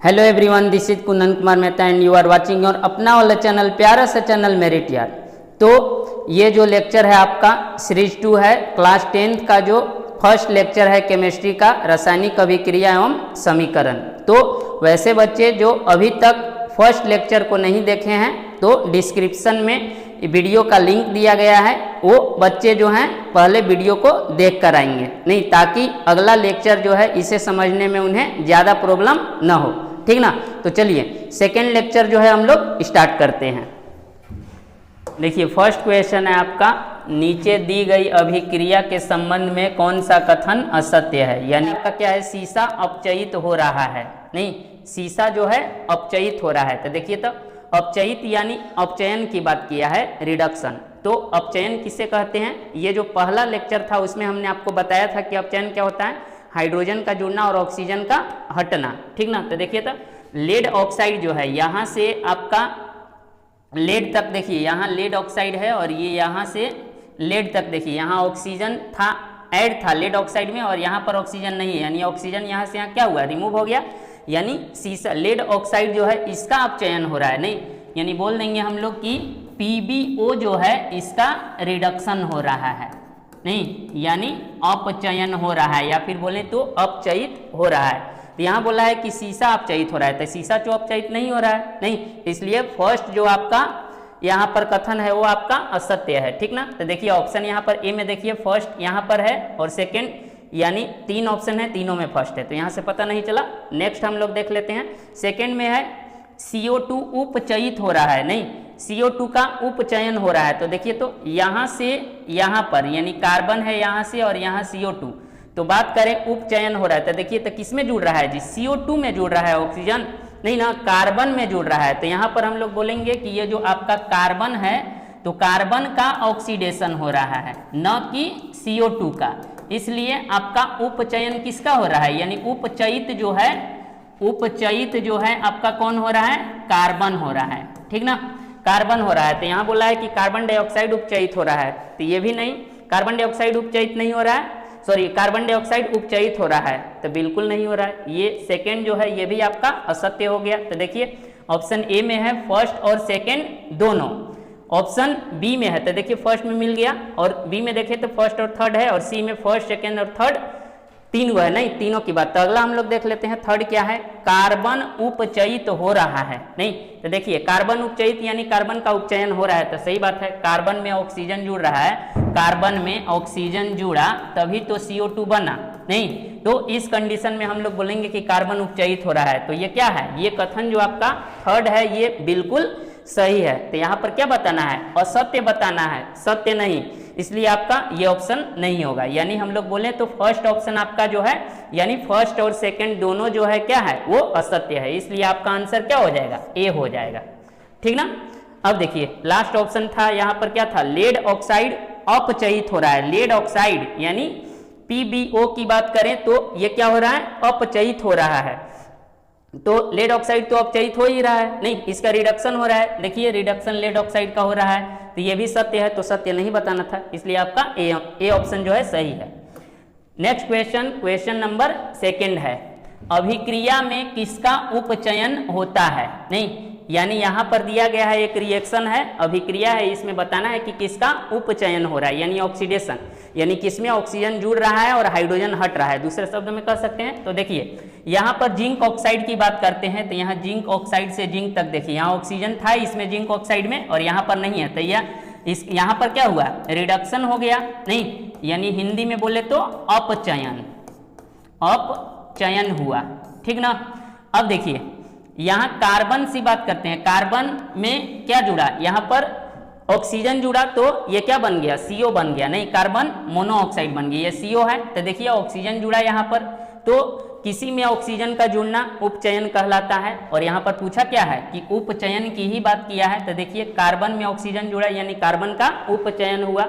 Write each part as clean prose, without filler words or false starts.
Hello everyone, this is Kundan Kumar Mehta and you are watching your अपना वाला channel, प्यारा सा चैनल मेरिट यार। तो ये जो लेक्चर है आपका सीरीज 2 है, क्लास 10th का जो फर्स्ट लेक्चर है केमिस्ट्री का, रासायनिक अभिक्रिया एवं समीकरण। तो वैसे बच्चे जो अभी तक फर्स्ट लेक्चर को नहीं देखे हैं तो डिस्क्रिप्शन में वीडियो का लिंक दिया गया है, वो बच्चे जो हैं पहले वीडियो को देख कर आएंगे नहीं, ताकि अगला लेक्चर जो है इसे समझने में उन्हें ज़्यादा प्रॉब्लम न हो, ठीक ना। तो चलिए सेकेंड लेक्चर जो है हम लोग स्टार्ट करते हैं। देखिए फर्स्ट क्वेश्चन है आपका, नीचे दी गई अभिक्रिया के संबंध में कौन सा कथन असत्य है। यानी आपका क्या है, शीशा अपचयित हो रहा है, नहीं शीशा जो है अपचयित हो रहा है। तो देखिए तो अपचयित यानी अपचयन की बात किया है, रिडक्शन। तो अपचयन किसे कहते हैं, ये जो पहला लेक्चर था उसमें हमने आपको बताया था कि अपचयन क्या होता है, हाइड्रोजन का जुड़ना और ऑक्सीजन का हटना, ठीक ना। तो देखिए तो लेड ऑक्साइड जो है यहाँ से आपका लेड तक, देखिए यहाँ लेड ऑक्साइड है और ये यहाँ से लेड तक, देखिए यहाँ ऑक्सीजन था, ऐड था लेड ऑक्साइड में और यहाँ पर ऑक्सीजन नहीं है, यानी ऑक्सीजन यहाँ से यहाँ क्या हुआ, रिमूव हो गया। यानी शीशा लेड ऑक्साइड जो है इसका अपचयन हो रहा है, नहीं यानी बोल देंगे हम लोग कि PbO जो है इसका रिडक्शन हो रहा है, नहीं यानी अपचयन हो रहा है, या फिर बोले तो अपचयित हो रहा है। तो यहाँ बोला है कि शीशा अपचयित हो रहा है, तो शीशा जो अपचयित नहीं हो रहा है, नहीं, इसलिए फर्स्ट जो आपका यहाँ पर कथन है वो आपका असत्य है, ठीक ना। तो देखिए ऑप्शन यहाँ पर ए में देखिए फर्स्ट यहाँ पर है और सेकेंड, यानी 3 ऑप्शन है, तीनों में फर्स्ट है, तो यहाँ से पता नहीं चला। नेक्स्ट हम लोग देख लेते हैं, सेकेंड में है CO2 उपचयित हो रहा है, नहीं CO2 का उपचयन हो रहा है। तो देखिए तो यहाँ से यहाँ पर यानी कार्बन है यहाँ से और यहाँ CO2, तो बात करें उपचयन हो रहा है, तो देखिए तो किस में जुड़ रहा है जी, CO2 में जुड़ रहा है, ऑक्सीजन नहीं ना, कार्बन में जुड़ रहा है। तो यहाँ पर हम लोग बोलेंगे कि ये जो आपका कार्बन है तो कार्बन का ऑक्सीडेशन हो रहा है, न कि CO2 का, इसलिए आपका उपचयन किसका हो रहा है, यानी उपचयित जो है आपका कौन हो रहा है, कार्बन हो रहा है, ठीक ना, कार्बन हो रहा है। तो यहाँ बोला है कि कार्बन डाइऑक्साइड उपचयित हो रहा है, तो ये भी नहीं, कार्बन डाइऑक्साइड उपचयित नहीं हो रहा है, सॉरी कार्बन डाइऑक्साइड उपचयित हो रहा है, तो बिल्कुल नहीं हो रहा है। ये सेकेंड जो है ये भी आपका असत्य हो गया। तो देखिए ऑप्शन ए में है फर्स्ट और सेकेंड दोनों, ऑप्शन बी में है तो देखिए फर्स्ट में मिल गया और बी में देखें तो फर्स्ट और थर्ड है, और सी में फर्स्ट सेकेंड और थर्ड तीन है, नहीं तीनों की बात। तो अगला हम लोग देख लेते हैं, थर्ड क्या है, कार्बन उपचयित हो रहा है, नहीं तो देखिए कार्बन उपचयित यानी कार्बन का उपचयन हो रहा है, तो सही बात है, कार्बन में ऑक्सीजन जुड़ रहा है, कार्बन में ऑक्सीजन जुड़ा तभी तो CO2 बना, नहीं तो इस कंडीशन में हम लोग बोलेंगे कि कार्बन उपचयित हो रहा है। तो ये क्या है, ये कथन जो आपका थर्ड है ये बिल्कुल सही है। तो यहाँ पर क्या बताना है, असत्य बताना है, सत्य नहीं, इसलिए आपका ये ऑप्शन नहीं होगा। यानी हम लोग बोले तो फर्स्ट ऑप्शन आपका जो है, यानी फर्स्ट और सेकंड दोनों जो है क्या है, वो असत्य है, इसलिए आपका आंसर क्या हो जाएगा, ए हो जाएगा, ठीक ना। अब देखिए लास्ट ऑप्शन था, यहाँ पर क्या था, लेड ऑक्साइड अपचयित हो रहा है, लेड ऑक्साइड यानी PbO की बात करें तो ये क्या हो रहा है, अपचयित हो रहा है। तो लेड ऑक्साइड तो अपचयित हो ही रहा है, नहीं इसका रिडक्शन हो रहा है, देखिए रिडक्शन लेड ऑक्साइड का हो रहा है, तो ये भी सत्य है, तो सत्य नहीं बताना था, इसलिए आपका ए ऑप्शन जो है सही है। Next question, question number second है, अभिक्रिया में किसका उपचयन होता है, नहीं यानी यहाँ पर दिया गया है एक रिएक्शन है, अभिक्रिया है, इसमें बताना है कि किसका उपचयन हो रहा है, यानी ऑक्सीडेशन, यानी किसमें ऑक्सीजन जुड़ रहा है और हाइड्रोजन हट रहा है, दूसरे शब्द में कह सकते हैं। तो देखिए यहाँ पर जिंक ऑक्साइड की बात करते हैं, तो यहाँ जिंक ऑक्साइड से जिंक तक, देखिए यहाँ ऑक्सीजन था इसमें जिंक ऑक्साइड में और यहाँ पर नहीं है, तो यहाँ पर क्या हुआ, रिडक्शन हो गया, नहीं यानी हिंदी में बोले तो अपचयन हुआ, ठीक ना। अब देखिए यहाँ कार्बन से बात करते हैं, कार्बन में क्या जुड़ा, यहाँ पर ऑक्सीजन जुड़ा तो ये क्या बन गया, CO बन गया, नहीं कार्बन मोनोऑक्साइड बन गया, ये CO है। तो देखिए ऑक्सीजन जुड़ा यहाँ पर, तो किसी में ऑक्सीजन का जुड़ना उपचयन कहलाता है, और यहाँ पर पूछा क्या है कि उपचयन की ही बात किया है। तो देखिए कार्बन में ऑक्सीजन जुड़ा यानी कार्बन का उपचयन हुआ,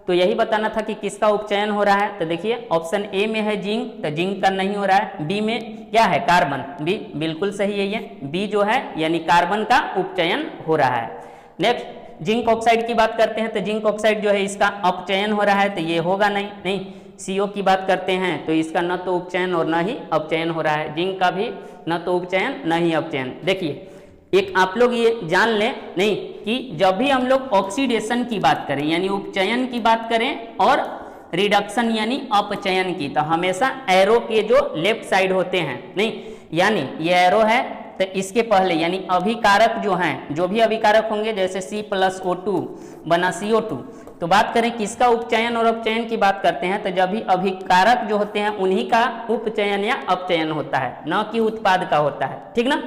तो यही बताना था कि किसका उपचयन हो रहा है। तो देखिए ऑप्शन ए में है जिंक, तो जिंक का नहीं हो रहा है, बी में क्या है कार्बन, बी बिल्कुल सही है, ये बी जो है यानी कार्बन का उपचयन हो रहा है। नेक्स्ट जिंक ऑक्साइड की बात करते हैं, तो जिंक ऑक्साइड जो है इसका अपचयन हो रहा है, तो ये होगा नहीं CO की बात करते हैं तो इसका न तो उपचयन और न ही अपचयन हो रहा है, जिंक का भी न तो उपचयन न ही अपचयन। देखिए एक आप लोग ये जान लें नहीं कि जब भी हम लोग ऑक्सीडेशन की बात करें यानी उपचयन की बात करें और रिडक्शन यानी अपचयन की, तो हमेशा एरो के जो लेफ्ट साइड होते हैं नहीं, यानी ये एरो है तो इसके पहले यानी अभिकारक जो हैं, जो भी अभिकारक होंगे जैसे C+O2 बना CO2, तो बात करें किसका उपचयन और अपचयन की बात करते हैं तो जब भी अभिकारक जो होते हैं उन्हीं का उपचयन या अपचयन होता है, न कि उत्पाद का होता है, ठीक ना।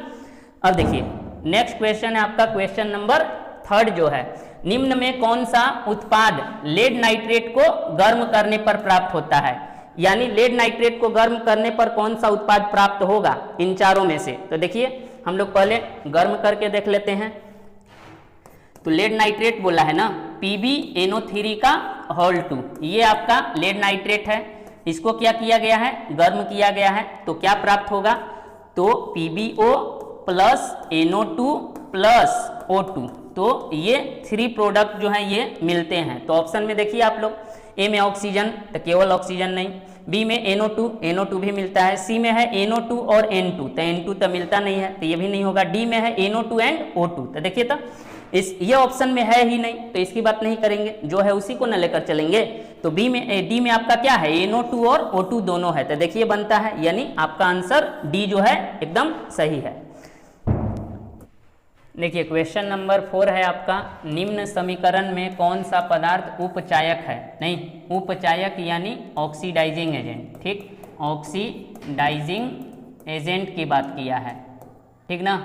अब देखिए नेक्स्ट क्वेश्चन है आपका क्वेश्चन नंबर 3 जो है, निम्न में कौन सा उत्पाद लेड नाइट्रेट को गर्म करने पर प्राप्त होता है, यानी लेड नाइट्रेट को गर्म करने पर कौन सा उत्पाद प्राप्त होगा इन चारों में से। तो देखिए हम लोग पहले गर्म करके देख लेते हैं। तो लेड नाइट्रेट बोला है ना PbNO3 का होल 2, ये आपका लेड नाइट्रेट है, इसको क्या किया गया है गर्म किया गया है, तो क्या प्राप्त होगा तो PbO plus NO2 plus O2, तो ये 3 प्रोडक्ट जो हैं ये मिलते हैं। तो ऑप्शन में देखिए आप लोग, ए में ऑक्सीजन तो केवल ऑक्सीजन नहीं, बी में NO2 भी मिलता है, सी में है NO2 और N2 तो N2 तो मिलता नहीं है तो ये भी नहीं होगा, डी में है NO2 एंड O2 तो देखिए तो ये ऑप्शन में है ही नहीं तो इसकी बात नहीं करेंगे, जो है उसी को न लेकर चलेंगे। तो डी में आपका क्या है NO2 और O2 दोनों है, तो देखिए बनता है, यानी आपका आंसर डी जो है एकदम सही है। देखिए क्वेश्चन नंबर 4 है आपका, निम्न समीकरण में कौन सा पदार्थ उपचायक है, नहीं उपचायक यानी ऑक्सीडाइजिंग एजेंट, ठीक ऑक्सीडाइजिंग एजेंट की बात किया है, ठीक ना।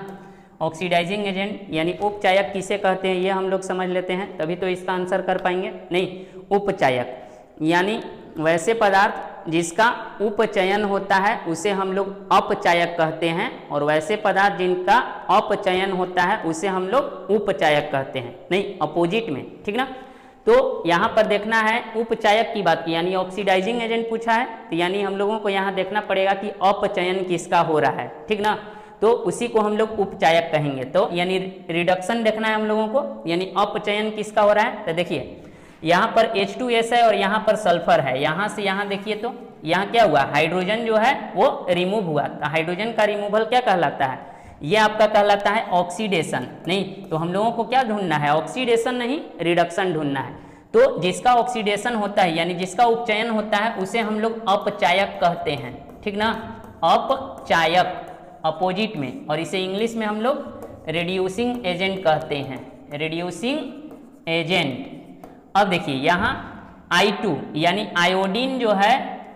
ऑक्सीडाइजिंग एजेंट यानी उपचायक किसे कहते हैं ये हम लोग समझ लेते हैं, तभी तो इसका आंसर कर पाएंगे। नहीं उपचायक यानी वैसे पदार्थ जिसका उपचयन होता है उसे हम लोग अपचायक कहते हैं, और वैसे पदार्थ जिनका अपचयन होता है उसे हम लोग उपचायक कहते हैं, नहीं अपोजिट में, ठीक ना। तो यहाँ पर देखना है उपचायक की बात की, यानी ऑक्सीडाइजिंग एजेंट पूछा है तो यानी हम लोगों को यहाँ देखना पड़ेगा कि अपचयन किसका हो रहा है, ठीक ना, तो उसी को हम लोग उपचायक कहेंगे। तो यानी रिडक्शन देखना है हम लोगों को, यानी अपचयन किसका हो रहा है। तो देखिए यहाँ पर H2S है और यहाँ पर सल्फर है, यहाँ से यहाँ देखिए तो यहाँ क्या हुआ हाइड्रोजन जो है वो रिमूव हुआ, तो हाइड्रोजन का रिमूवल क्या कहलाता है, ये आपका कहलाता है ऑक्सीडेशन। नहीं तो हम लोगों को क्या ढूंढना है, ऑक्सीडेशन नहीं रिडक्शन ढूंढना है। तो जिसका ऑक्सीडेशन होता है यानी जिसका उपचयन होता है उसे हम लोग अपचायक कहते हैं, ठीक ना, अपचायक अपोजिट में, और इसे इंग्लिश में हम लोग रिड्यूसिंग एजेंट कहते हैं, रिड्यूसिंग एजेंट। अब देखिए यहाँ I2 यानी आयोडीन जो है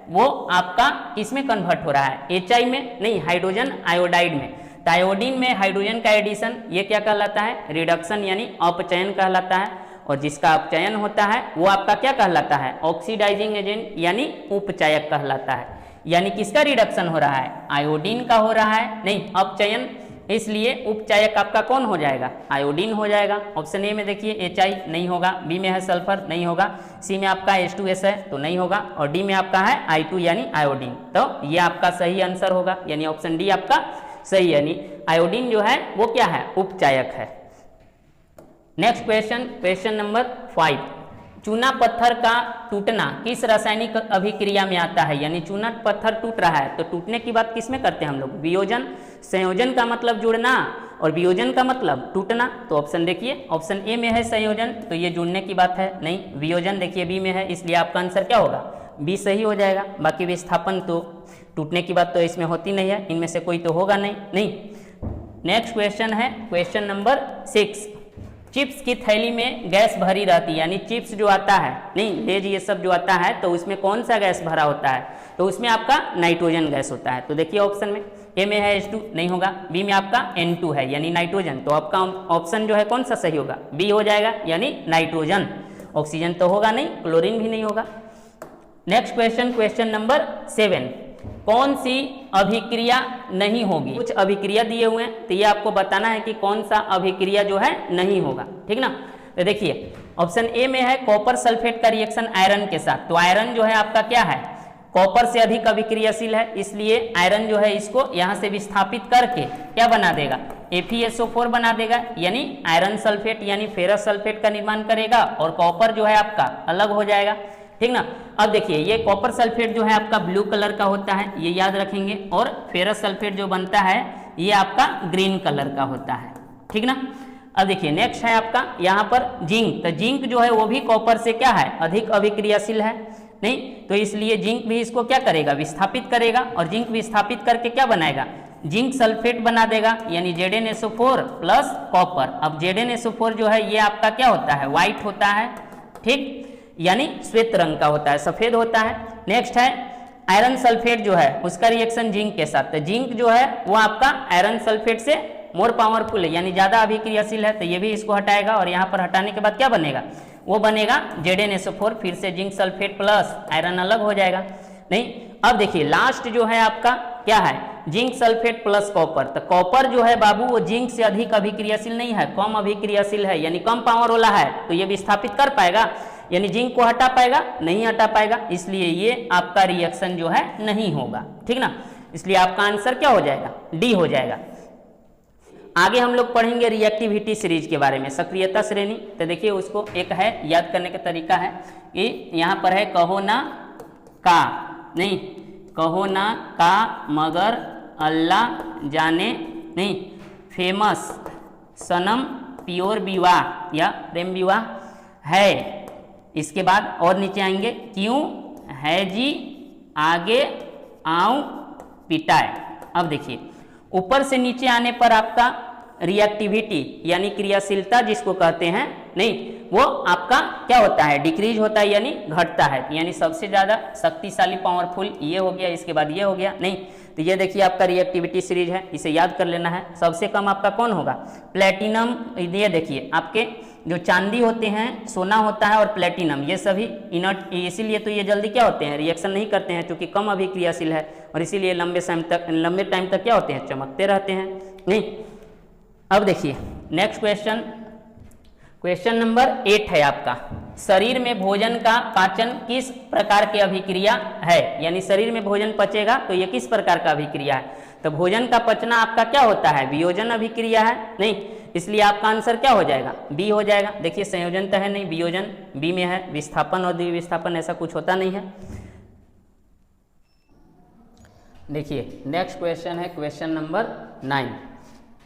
वो आपका किस में कन्वर्ट हो रहा है, HI में, नहीं हाइड्रोजन आयोडाइड में। तो आयोडीन में हाइड्रोजन का एडिशन ये क्या कहलाता है रिडक्शन यानी अपचयन कहलाता है, और जिसका अपचयन होता है वो आपका क्या कहलाता है ऑक्सीडाइजिंग एजेंट यानी उपचायक कहलाता है। यानी किसका रिडक्शन हो रहा है आयोडीन का हो रहा है, नहीं अपचयन, इसलिए उपचायक आपका कौन हो जाएगा आयोडीन हो जाएगा। ऑप्शन ए में देखिए HI नहीं होगा, बी में है सल्फर नहीं होगा, सी में आपका H2S है तो नहीं होगा, और डी में आपका है I2 यानी आयोडीन, तो ये आपका सही आंसर होगा, यानी ऑप्शन डी आपका सही, यानी आयोडीन जो है वो क्या है उपचायक है। नेक्स्ट क्वेश्चन, क्वेश्चन नंबर 5, चूना पत्थर का टूटना किस रासायनिक अभिक्रिया में आता है, यानी चूना पत्थर टूट रहा है तो टूटने की बात किस में करते हैं हम लोग वियोजन, संयोजन का मतलब जुड़ना और वियोजन का मतलब टूटना। तो ऑप्शन देखिए ऑप्शन ए में है संयोजन तो ये जुड़ने की बात है, नहीं वियोजन देखिए बी में है, इसलिए आपका आंसर क्या होगा बी सही हो जाएगा। बाकी विस्थापन तो टूटने की बात तो इसमें होती नहीं है, इनमें से कोई तो होगा नहीं। नेक्स्ट क्वेश्चन है क्वेश्चन नंबर 6, चिप्स की थैली में गैस भरी रहती है, यानी चिप्स जो आता है नहीं लेज ये सब जो आता है तो उसमें कौन सा गैस भरा होता है, तो उसमें आपका नाइट्रोजन गैस होता है। तो देखिए ऑप्शन में ए में है H2 नहीं होगा, बी में आपका N2 है यानी नाइट्रोजन, तो आपका ऑप्शन जो है कौन सा सही होगा बी हो जाएगा यानी नाइट्रोजन। ऑक्सीजन तो होगा नहीं, क्लोरीन भी नहीं होगा। नेक्स्ट क्वेश्चन, क्वेश्चन नंबर 7, कौन सी अभिक्रिया नहीं होगी, कुछ अभिक्रिया दिए हुए हैं तो ये आपको बताना है कि कौन सा अभिक्रिया जो है नहीं होगा, ठीक ना। तो देखिए ऑप्शन ए में है कॉपर सल्फेट का रिएक्शन आयरन के साथ, तो आयरन जो है आपका क्या है कॉपर से अधिक अभिक्रियाशील है, इसलिए आयरन जो है इसको यहाँ से विस्थापित करके क्या बना देगा FeSO4 बना देगा, यानी आयरन सल्फेट यानी फेरस सल्फेट का निर्माण करेगा और कॉपर जो है आपका अलग हो जाएगा, ठीक ना। अब देखिए ये कॉपर सल्फेट जो है आपका ब्लू कलर का होता है, ये याद रखेंगे, और फेरस सल्फेट जो बनता है ये आपका ग्रीन कलर का होता है, ठीक ना। अब देखिए नेक्स्ट है आपका यहाँ पर जिंक। तो जिंक जो है वो भी कॉपर से क्या है, अधिक अभिक्रियाशील है, नहीं, तो इसलिए जिंक भी इसको क्या करेगा, विस्थापित करेगा, और जिंक विस्थापित करके क्या बनाएगा, जिंक सल्फेट बना देगा, यानी ZnSO4 प्लस कॉपर। अब ZnSO4 जो है ये आपका क्या होता है, व्हाइट होता है, ठीक, यानी श्वेत रंग का होता है, सफेद होता है। नेक्स्ट है आयरन सल्फेट जो है उसका रिएक्शन जिंक के साथ, तो जिंक जो है वो आपका आयरन सल्फेट से मोर पावरफुल है, यानी ज्यादा अभिक्रियाशील है, तो ये भी इसको हटाएगा, और यहाँ पर हटाने के बाद क्या बनेगा, वो बनेगा ZnSO4, फिर से जिंक सल्फेट प्लस आयरन अलग हो जाएगा, नहीं। अब देखिए लास्ट जो है आपका क्या है, जिंक सल्फेट प्लस कॉपर। तो कॉपर जो है बाबू वो जिंक से अधिक अभिक्रियाशील नहीं है, कम अभिक्रियाशील है, यानी कम पावर वाला है, तो ये विस्थापित कर पाएगा, यानी जिंक को हटा पाएगा, नहीं हटा पाएगा, इसलिए ये आपका रिएक्शन जो है नहीं होगा, ठीक ना। इसलिए आपका आंसर क्या हो जाएगा, डी हो जाएगा। आगे हम लोग पढ़ेंगे रिएक्टिविटी सीरीज के बारे में, सक्रियता श्रेणी। तो देखिए उसको एक है याद करने का तरीका है कि यहाँ पर है कहो ना का, नहीं, कहो ना का मगर अल्लाह जाने, नहीं, फेमस, सनम, प्योर विवाह या प्रेम विवाह है। इसके बाद और नीचे आएंगे, क्यों है जी आगे आऊं पिटाए। अब देखिए ऊपर से नीचे आने पर आपका रिएक्टिविटी यानी क्रियाशीलता जिसको कहते हैं, नहीं, वो आपका क्या होता है, डिक्रीज होता है, यानी घटता है, यानी सबसे ज्यादा शक्तिशाली पावरफुल ये हो गया, इसके बाद ये हो गया, नहीं। तो ये देखिए आपका रिएक्टिविटी सीरीज है, इसे याद कर लेना है। सबसे कम आपका कौन होगा, प्लेटिनम। ये देखिए आपके जो चांदी होते हैं, सोना होता है और प्लेटिनम, ये सभी इनर्ट, इसीलिए तो ये जल्दी क्या होते हैं, रिएक्शन नहीं करते हैं, क्योंकि कम अभिक्रियाशील है, और इसीलिए लंबे टाइम तक क्या होते हैं, चमकते रहते हैं, नहीं। अब देखिए नेक्स्ट क्वेश्चन, क्वेश्चन नंबर 8 है आपका, शरीर में भोजन का पाचन किस प्रकार की अभिक्रिया है, यानी शरीर में भोजन पचेगा तो ये किस प्रकार का अभिक्रिया है। तो भोजन का पचना आपका क्या होता है, वियोजन अभिक्रिया है, नहीं, इसलिए आपका आंसर क्या हो जाएगा, बी हो जाएगा। देखिए संयोजन तो है नहीं, वियोजन बी में है, विस्थापन और द्विविस्थापन ऐसा कुछ होता नहीं है। देखिए नेक्स्ट क्वेश्चन है क्वेश्चन नंबर 9,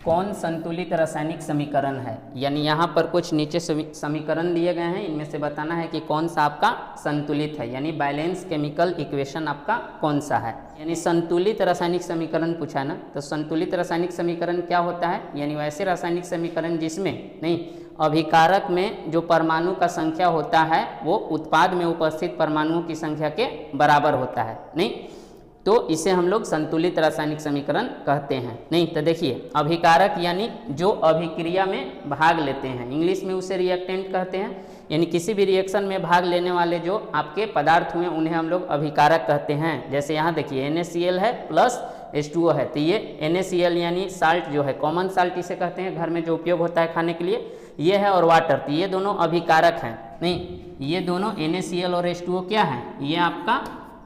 कौन संतुलित रासायनिक समीकरण है, यानी यहाँ पर कुछ नीचे समीकरण दिए गए हैं, इनमें से बताना है कि कौन सा आपका संतुलित है, यानी बैलेंस केमिकल इक्वेशन आपका कौन सा है, यानी संतुलित रासायनिक समीकरण पूछा ना। तो संतुलित रासायनिक समीकरण क्या होता है, यानी वैसे रासायनिक समीकरण जिसमें, नहीं, अभिकारक में जो परमाणु का संख्या होता है वो उत्पाद में उपस्थित परमाणुओं की संख्या के बराबर होता है, नहीं, तो इसे हम लोग संतुलित रासायनिक समीकरण कहते हैं, नहीं। तो देखिए अभिकारक यानी जो अभिक्रिया में भाग लेते हैं, इंग्लिश में उसे रिएक्टेंट कहते हैं, यानी किसी भी रिएक्शन में भाग लेने वाले जो आपके पदार्थ हुए उन्हें हम लोग अभिकारक कहते हैं। जैसे यहाँ देखिए NaCl है प्लस H2O है, तो ये NaCl यानी साल्ट जो है, कॉमन साल्ट इसे कहते हैं, घर में जो उपयोग होता है खाने के लिए, ये है, और वाटर, तो ये दोनों अभिकारक हैं, नहीं, ये दोनों NaCl और H2O क्या है, ये आपका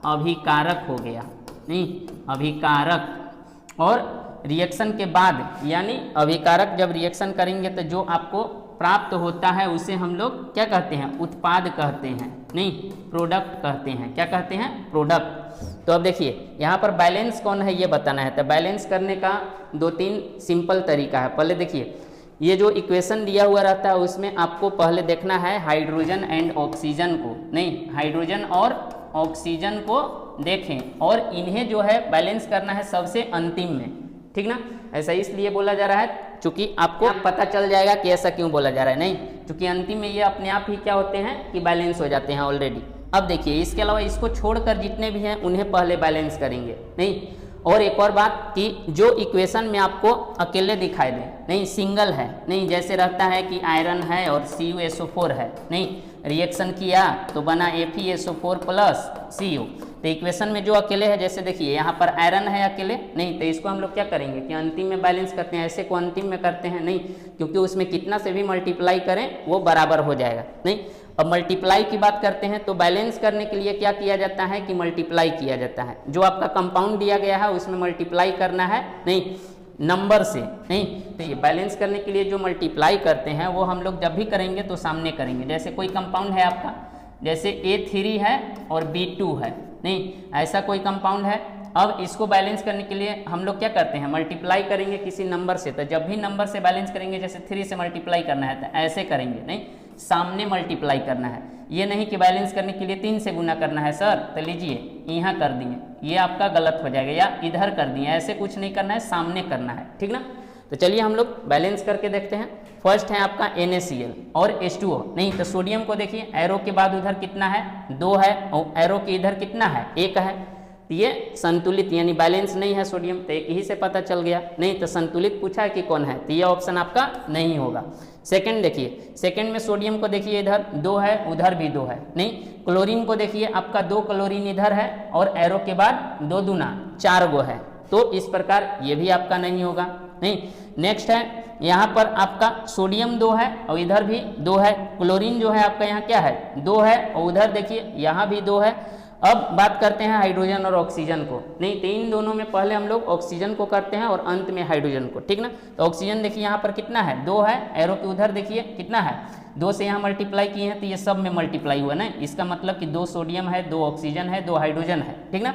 अभिकारक हो गया, नहीं, अभिकारक। और रिएक्शन के बाद यानी अभिकारक जब रिएक्शन करेंगे तो जो आपको प्राप्त होता है उसे हम लोग क्या कहते हैं, उत्पाद कहते हैं, नहीं, प्रोडक्ट कहते हैं, क्या कहते हैं, प्रोडक्ट। तो अब देखिए यहाँ पर बैलेंस कौन है ये बताना है। तो बैलेंस करने का 2-3 सिंपल तरीका है। पहले देखिए ये जो इक्वेशन दिया हुआ रहता है उसमें आपको पहले देखना है हाइड्रोजन एंड ऑक्सीजन को, नहीं, हाइड्रोजन और ऑक्सीजन को देखें, और इन्हें जो है बैलेंस करना है सबसे अंतिम में, ठीक ना। ऐसा इसलिए बोला जा रहा है क्योंकि आपको पता चल जाएगा कि ऐसा क्यों बोला जा रहा है, नहीं, क्योंकि अंतिम में ये अपने आप ही क्या होते हैं कि बैलेंस हो जाते हैं ऑलरेडी। अब देखिए इसके अलावा इसको छोड़कर जितने भी हैं उन्हें पहले बैलेंस करेंगे, नहीं। और एक और बात कि जो इक्वेशन में आपको अकेले दिखाई दे, नहीं, सिंगल है, नहीं, जैसे रहता है कि आयरन है और CuSO4 है, नहीं, रिएक्शन किया तो बना FeSO4 प्लस CO, तो इक्वेशन में जो अकेले है, जैसे देखिए यहाँ पर आयरन है अकेले, नहीं, तो इसको हम लोग क्या करेंगे कि अंतिम में बैलेंस करते हैं, ऐसे को अंतिम में करते हैं, नहीं, क्योंकि उसमें कितना से भी मल्टीप्लाई करें वो बराबर हो जाएगा, नहीं। अब मल्टीप्लाई की बात करते हैं तो बैलेंस करने के लिए क्या किया जाता है कि मल्टीप्लाई किया जाता है, जो आपका कंपाउंड दिया गया है उसमें मल्टीप्लाई करना है, नहीं, नंबर से, नहीं। तो ये बैलेंस करने के लिए जो मल्टीप्लाई करते हैं वो हम लोग जब भी करेंगे तो सामने करेंगे। जैसे कोई कंपाउंड है आपका जैसे A3 है और B2 है, नहीं ऐसा कोई कंपाउंड है। अब इसको बैलेंस करने के लिए हम लोग क्या करते हैं, मल्टीप्लाई करेंगे किसी नंबर से। तो जब भी नंबर से बैलेंस करेंगे, जैसे 3 से मल्टीप्लाई करना है तो ऐसे करेंगे, नहीं सामने मल्टीप्लाई करना है। ये नहीं कि बैलेंस करने के लिए 3 से गुना करना है सर, तो लीजिए यहाँ कर दिए, ये आपका गलत हो जाएगा, या इधर कर दिए, ऐसे कुछ नहीं करना है, सामने करना है, ठीक ना। तो चलिए हम लोग बैलेंस करके देखते हैं। फर्स्ट है आपका NaCl और H2O, नहीं तो सोडियम को देखिए, एरो के बाद उधर कितना है 2 है, और एरो के इधर कितना है 1 है। ये संतुलित यानी बैलेंस नहीं है सोडियम, तो एक ही से पता चल गया। नहीं तो संतुलित पूछा है कि कौन है, तो ये ऑप्शन आपका नहीं होगा। सेकंड देखिए, सेकंड में सोडियम को देखिए इधर 2 है, उधर भी 2 है, नहीं। क्लोरीन को देखिए आपका 2 क्लोरीन इधर है और एरो के बाद 2 दूना 4 गो है, तो इस प्रकार ये भी आपका नहीं होगा, नहीं। नेक्स्ट है यहाँ पर आपका सोडियम 2 है और इधर भी 2 है, क्लोरीन जो है आपका यहाँ क्या है 2 है और उधर देखिए यहाँ भी 2 है। अब बात करते हैं हाइड्रोजन और ऑक्सीजन को, नहीं तो इन दोनों में पहले हम लोग ऑक्सीजन को करते हैं और अंत में हाइड्रोजन को, ठीक ना। तो ऑक्सीजन देखिए यहाँ पर कितना है 2 है, एरो के उधर देखिए कितना है 2 से यहाँ मल्टीप्लाई किए हैं तो ये सब में मल्टीप्लाई हुआ ना, इसका मतलब कि 2 सोडियम है, 2 ऑक्सीजन है, 2 हाइड्रोजन है, ठीक ना।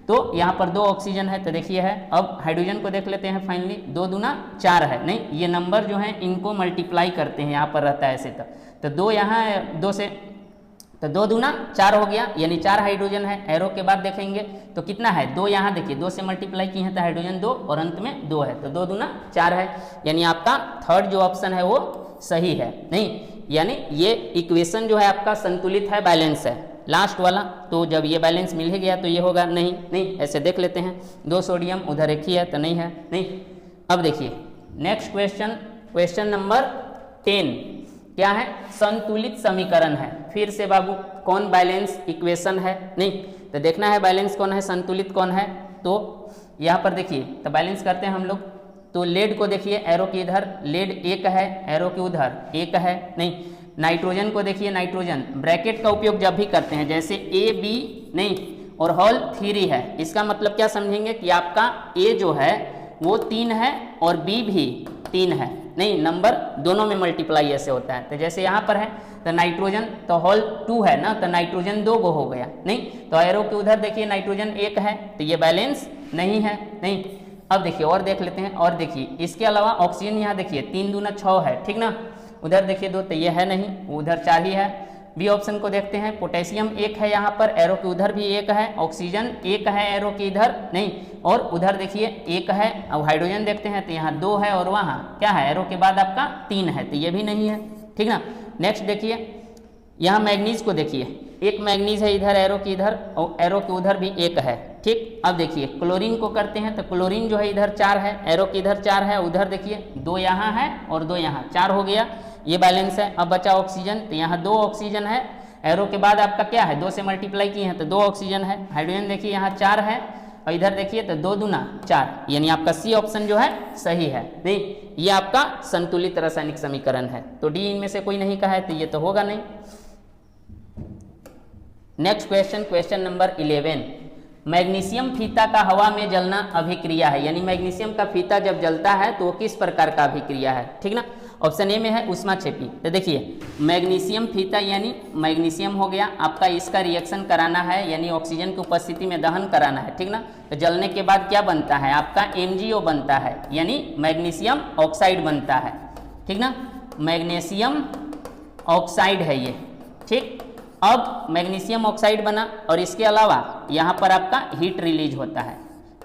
तो यहाँ पर 2 ऑक्सीजन है तो देखिए है। अब हाइड्रोजन को देख लेते हैं, फाइनली 2 दूना 4 है, नहीं ये नंबर जो है इनको मल्टीप्लाई करते हैं, यहाँ पर रहता है ऐसे। तो 2 यहाँ है 2 से, तो 2 दूना 4 हो गया, यानी 4 हाइड्रोजन है। एरो के बाद देखेंगे तो कितना है 2, यहाँ देखिए 2 से मल्टीप्लाई किए हैं तो हाइड्रोजन 2 और अंत में 2 है, तो 2 दूना 4 है, यानी आपका थर्ड जो ऑप्शन है वो सही है, नहीं। यानी ये इक्वेशन जो है आपका संतुलित है, बैलेंस है लास्ट वाला। तो जब ये बैलेंस मिल ही गया तो ये होगा नहीं, नहीं ऐसे देख लेते हैं, 2 सोडियम उधर एक ही है तो नहीं है, नहीं। अब देखिए नेक्स्ट क्वेश्चन, क्वेश्चन नंबर 10 क्या है, संतुलित समीकरण है। फिर से बाबू कौन बैलेंस इक्वेशन है, नहीं तो देखना है बैलेंस कौन है, संतुलित कौन है। तो यहाँ पर देखिए, तो बैलेंस करते हैं हम लोग। तो लेड को देखिए, एरो के इधर लेड 1 है, एरो के उधर 1 है, नहीं। नाइट्रोजन को देखिए, नाइट्रोजन ब्रैकेट का उपयोग जब भी करते हैं, जैसे A, B नहीं और होल 3 है, इसका मतलब क्या समझेंगे कि आपका A जो है वो 3 है और B भी 3 है, नहीं नंबर दोनों में मल्टीप्लाई ऐसे होता है। तो जैसे यहाँ पर है तो नाइट्रोजन तो होल 2 है ना, तो नाइट्रोजन 2 गो हो गया, नहीं। तो एरो के उधर देखिए नाइट्रोजन 1 है, तो ये बैलेंस नहीं है, नहीं। अब देखिए और देख लेते हैं, और देखिए इसके अलावा ऑक्सीजन यहाँ देखिए 3 दूना 6 है, ठीक ना। उधर देखिए 2, तो ये है नहीं, उधर 4 ही है। बी ऑप्शन को देखते हैं, पोटेशियम 1 है यहाँ पर, एरो के उधर भी 1 है, ऑक्सीजन 1 है एरो के इधर, नहीं और उधर देखिए 1 है। अब हाइड्रोजन देखते हैं तो यहाँ 2 है और वहाँ क्या है एरो के बाद आपका 3 है, तो ये भी नहीं है, ठीक ना। नेक्स्ट देखिए यहाँ मैग्नीज को देखिए, 1 मैग्नीज है इधर एरो के इधर और एरो के उधर भी 1 है, ठीक। अब देखिए क्लोरीन को करते हैं, तो क्लोरीन जो है इधर 4 है, एरो के इधर 4 है, उधर देखिए 2 यहाँ है और 2 यहाँ, 4 हो गया, ये बैलेंस है। अब बचा ऑक्सीजन, तो यहाँ 2 ऑक्सीजन है, एरो के बाद आपका क्या है 2 से मल्टीप्लाई किए हैं तो 2 ऑक्सीजन है। हाइड्रोजन देखिए यहाँ 4 है और इधर देखिए तो 2 दूना 4, यानी आपका सी ऑप्शन जो है सही है, नहीं ये आपका संतुलित रासायनिक समीकरण है। तो डी इनमें से कोई नहीं कहा है तो ये तो होगा नहीं। Next question, question number 11, magnesium फीता का हवा में जलना अभिक्रिया है, यानी मैग्नीशियम का फीता जब जलता है तो वो किस प्रकार का अभिक्रिया है, ठीक ना। ऑप्शन ए में है उष्माक्षेपी। तो देखिए मैग्नीशियम फीता यानी मैग्नीशियम हो गया आपका, इसका रिएक्शन कराना है यानी ऑक्सीजन की उपस्थिति में दहन कराना है, ठीक ना। तो जलने के बाद क्या बनता है आपका MgO बनता है, यानी मैग्नीशियम ऑक्साइड बनता है, ठीक ना। मैग्नीशियम ऑक्साइड है ये, ठीक। अब मैग्नीशियम ऑक्साइड बना और इसके अलावा यहाँ पर आपका हीट रिलीज होता है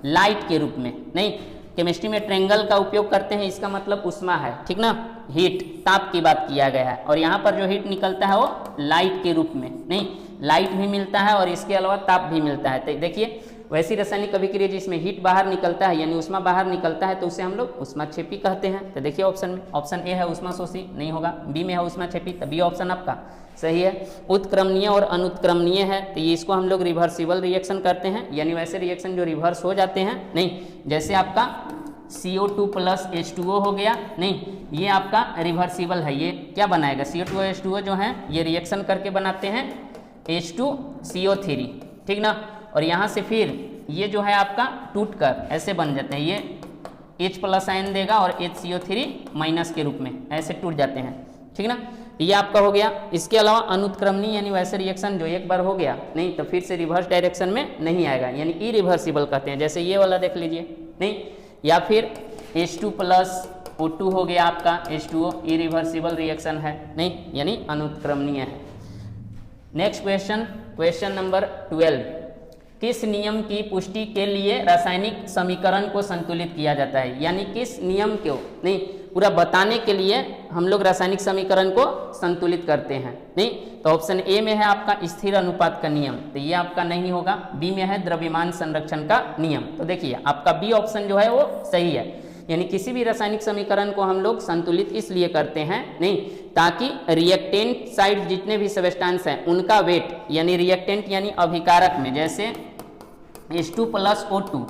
लाइट के रूप में, नहीं केमिस्ट्री में ट्रेंगल का उपयोग करते हैं, इसका मतलब उष्मा है, ठीक ना, हीट ताप की बात किया गया है। और यहाँ पर जो हीट निकलता है वो लाइट के रूप में, नहीं लाइट भी मिलता है और इसके अलावा ताप भी मिलता है। तो देखिए वैसी रासायनिक अभिक्रिया जिसमें हीट बाहर निकलता है यानी उष्मा बाहर निकलता है तो उसे हम लोग उष्माक्षेपी कहते हैं। तो देखिए ऑप्शन में, ऑप्शन ए है उष्माशोषी, नहीं होगा। बी में है उष्माक्षेपी, तो बी ऑप्शन आपका सही है। उत्क्रमणीय और अनुत्क्रमणीय है तो ये इसको हम लोग रिवर्सिबल रिएक्शन करते हैं, यानी वैसे रिएक्शन जो रिवर्स हो जाते हैं, नहीं जैसे आपका CO2 + H2O हो गया, नहीं ये आपका रिवर्सिबल है। ये क्या बनाएगा CO2 H2O जो है ये रिएक्शन करके बनाते हैं H2CO3, ठीक ना। और यहाँ से फिर ये जो है आपका टूटकर ऐसे बन जाते हैं, ये H+ आयन देगा और HCO3- के रूप में ऐसे टूट जाते हैं, ठीक ना। ये आपका हो गया। इसके अलावा अनुत्क्रमणीय यानी वैसे रिएक्शन जो एक बार हो गया नहीं तो फिर से रिवर्स डायरेक्शन में नहीं आएगा, यानी इरिवर्सिबल कहते हैं, जैसे ये वाला देख लीजिए नहीं, या फिर H2 प्लस O2 हो गया आपका H2O, इरिवर्सिबल रिएक्शन है नहीं, यानी अनुत्क्रमणीय है। नेक्स्ट क्वेश्चन, क्वेश्चन नंबर 12, किस नियम की पुष्टि के लिए रासायनिक समीकरण को संतुलित किया जाता है, यानी किस नियम को नहीं पूरा बताने के लिए हम लोग रासायनिक समीकरण को संतुलित करते हैं नहीं। तो ऑप्शन ए में है आपका स्थिर अनुपात का नियम, तो ये आपका नहीं होगा। बी में है द्रव्यमान संरक्षण का नियम, तो देखिए आपका बी ऑप्शन जो है वो सही है, यानी किसी भी रासायनिक समीकरण को हम लोग संतुलित इसलिए करते हैं नहीं ताकि रिएक्टेंट साइड जितने भी सब्सटेंस हैं उनका वेट, यानी रिएक्टेंट यानी अभिकारक में, जैसे H2 प्लस O2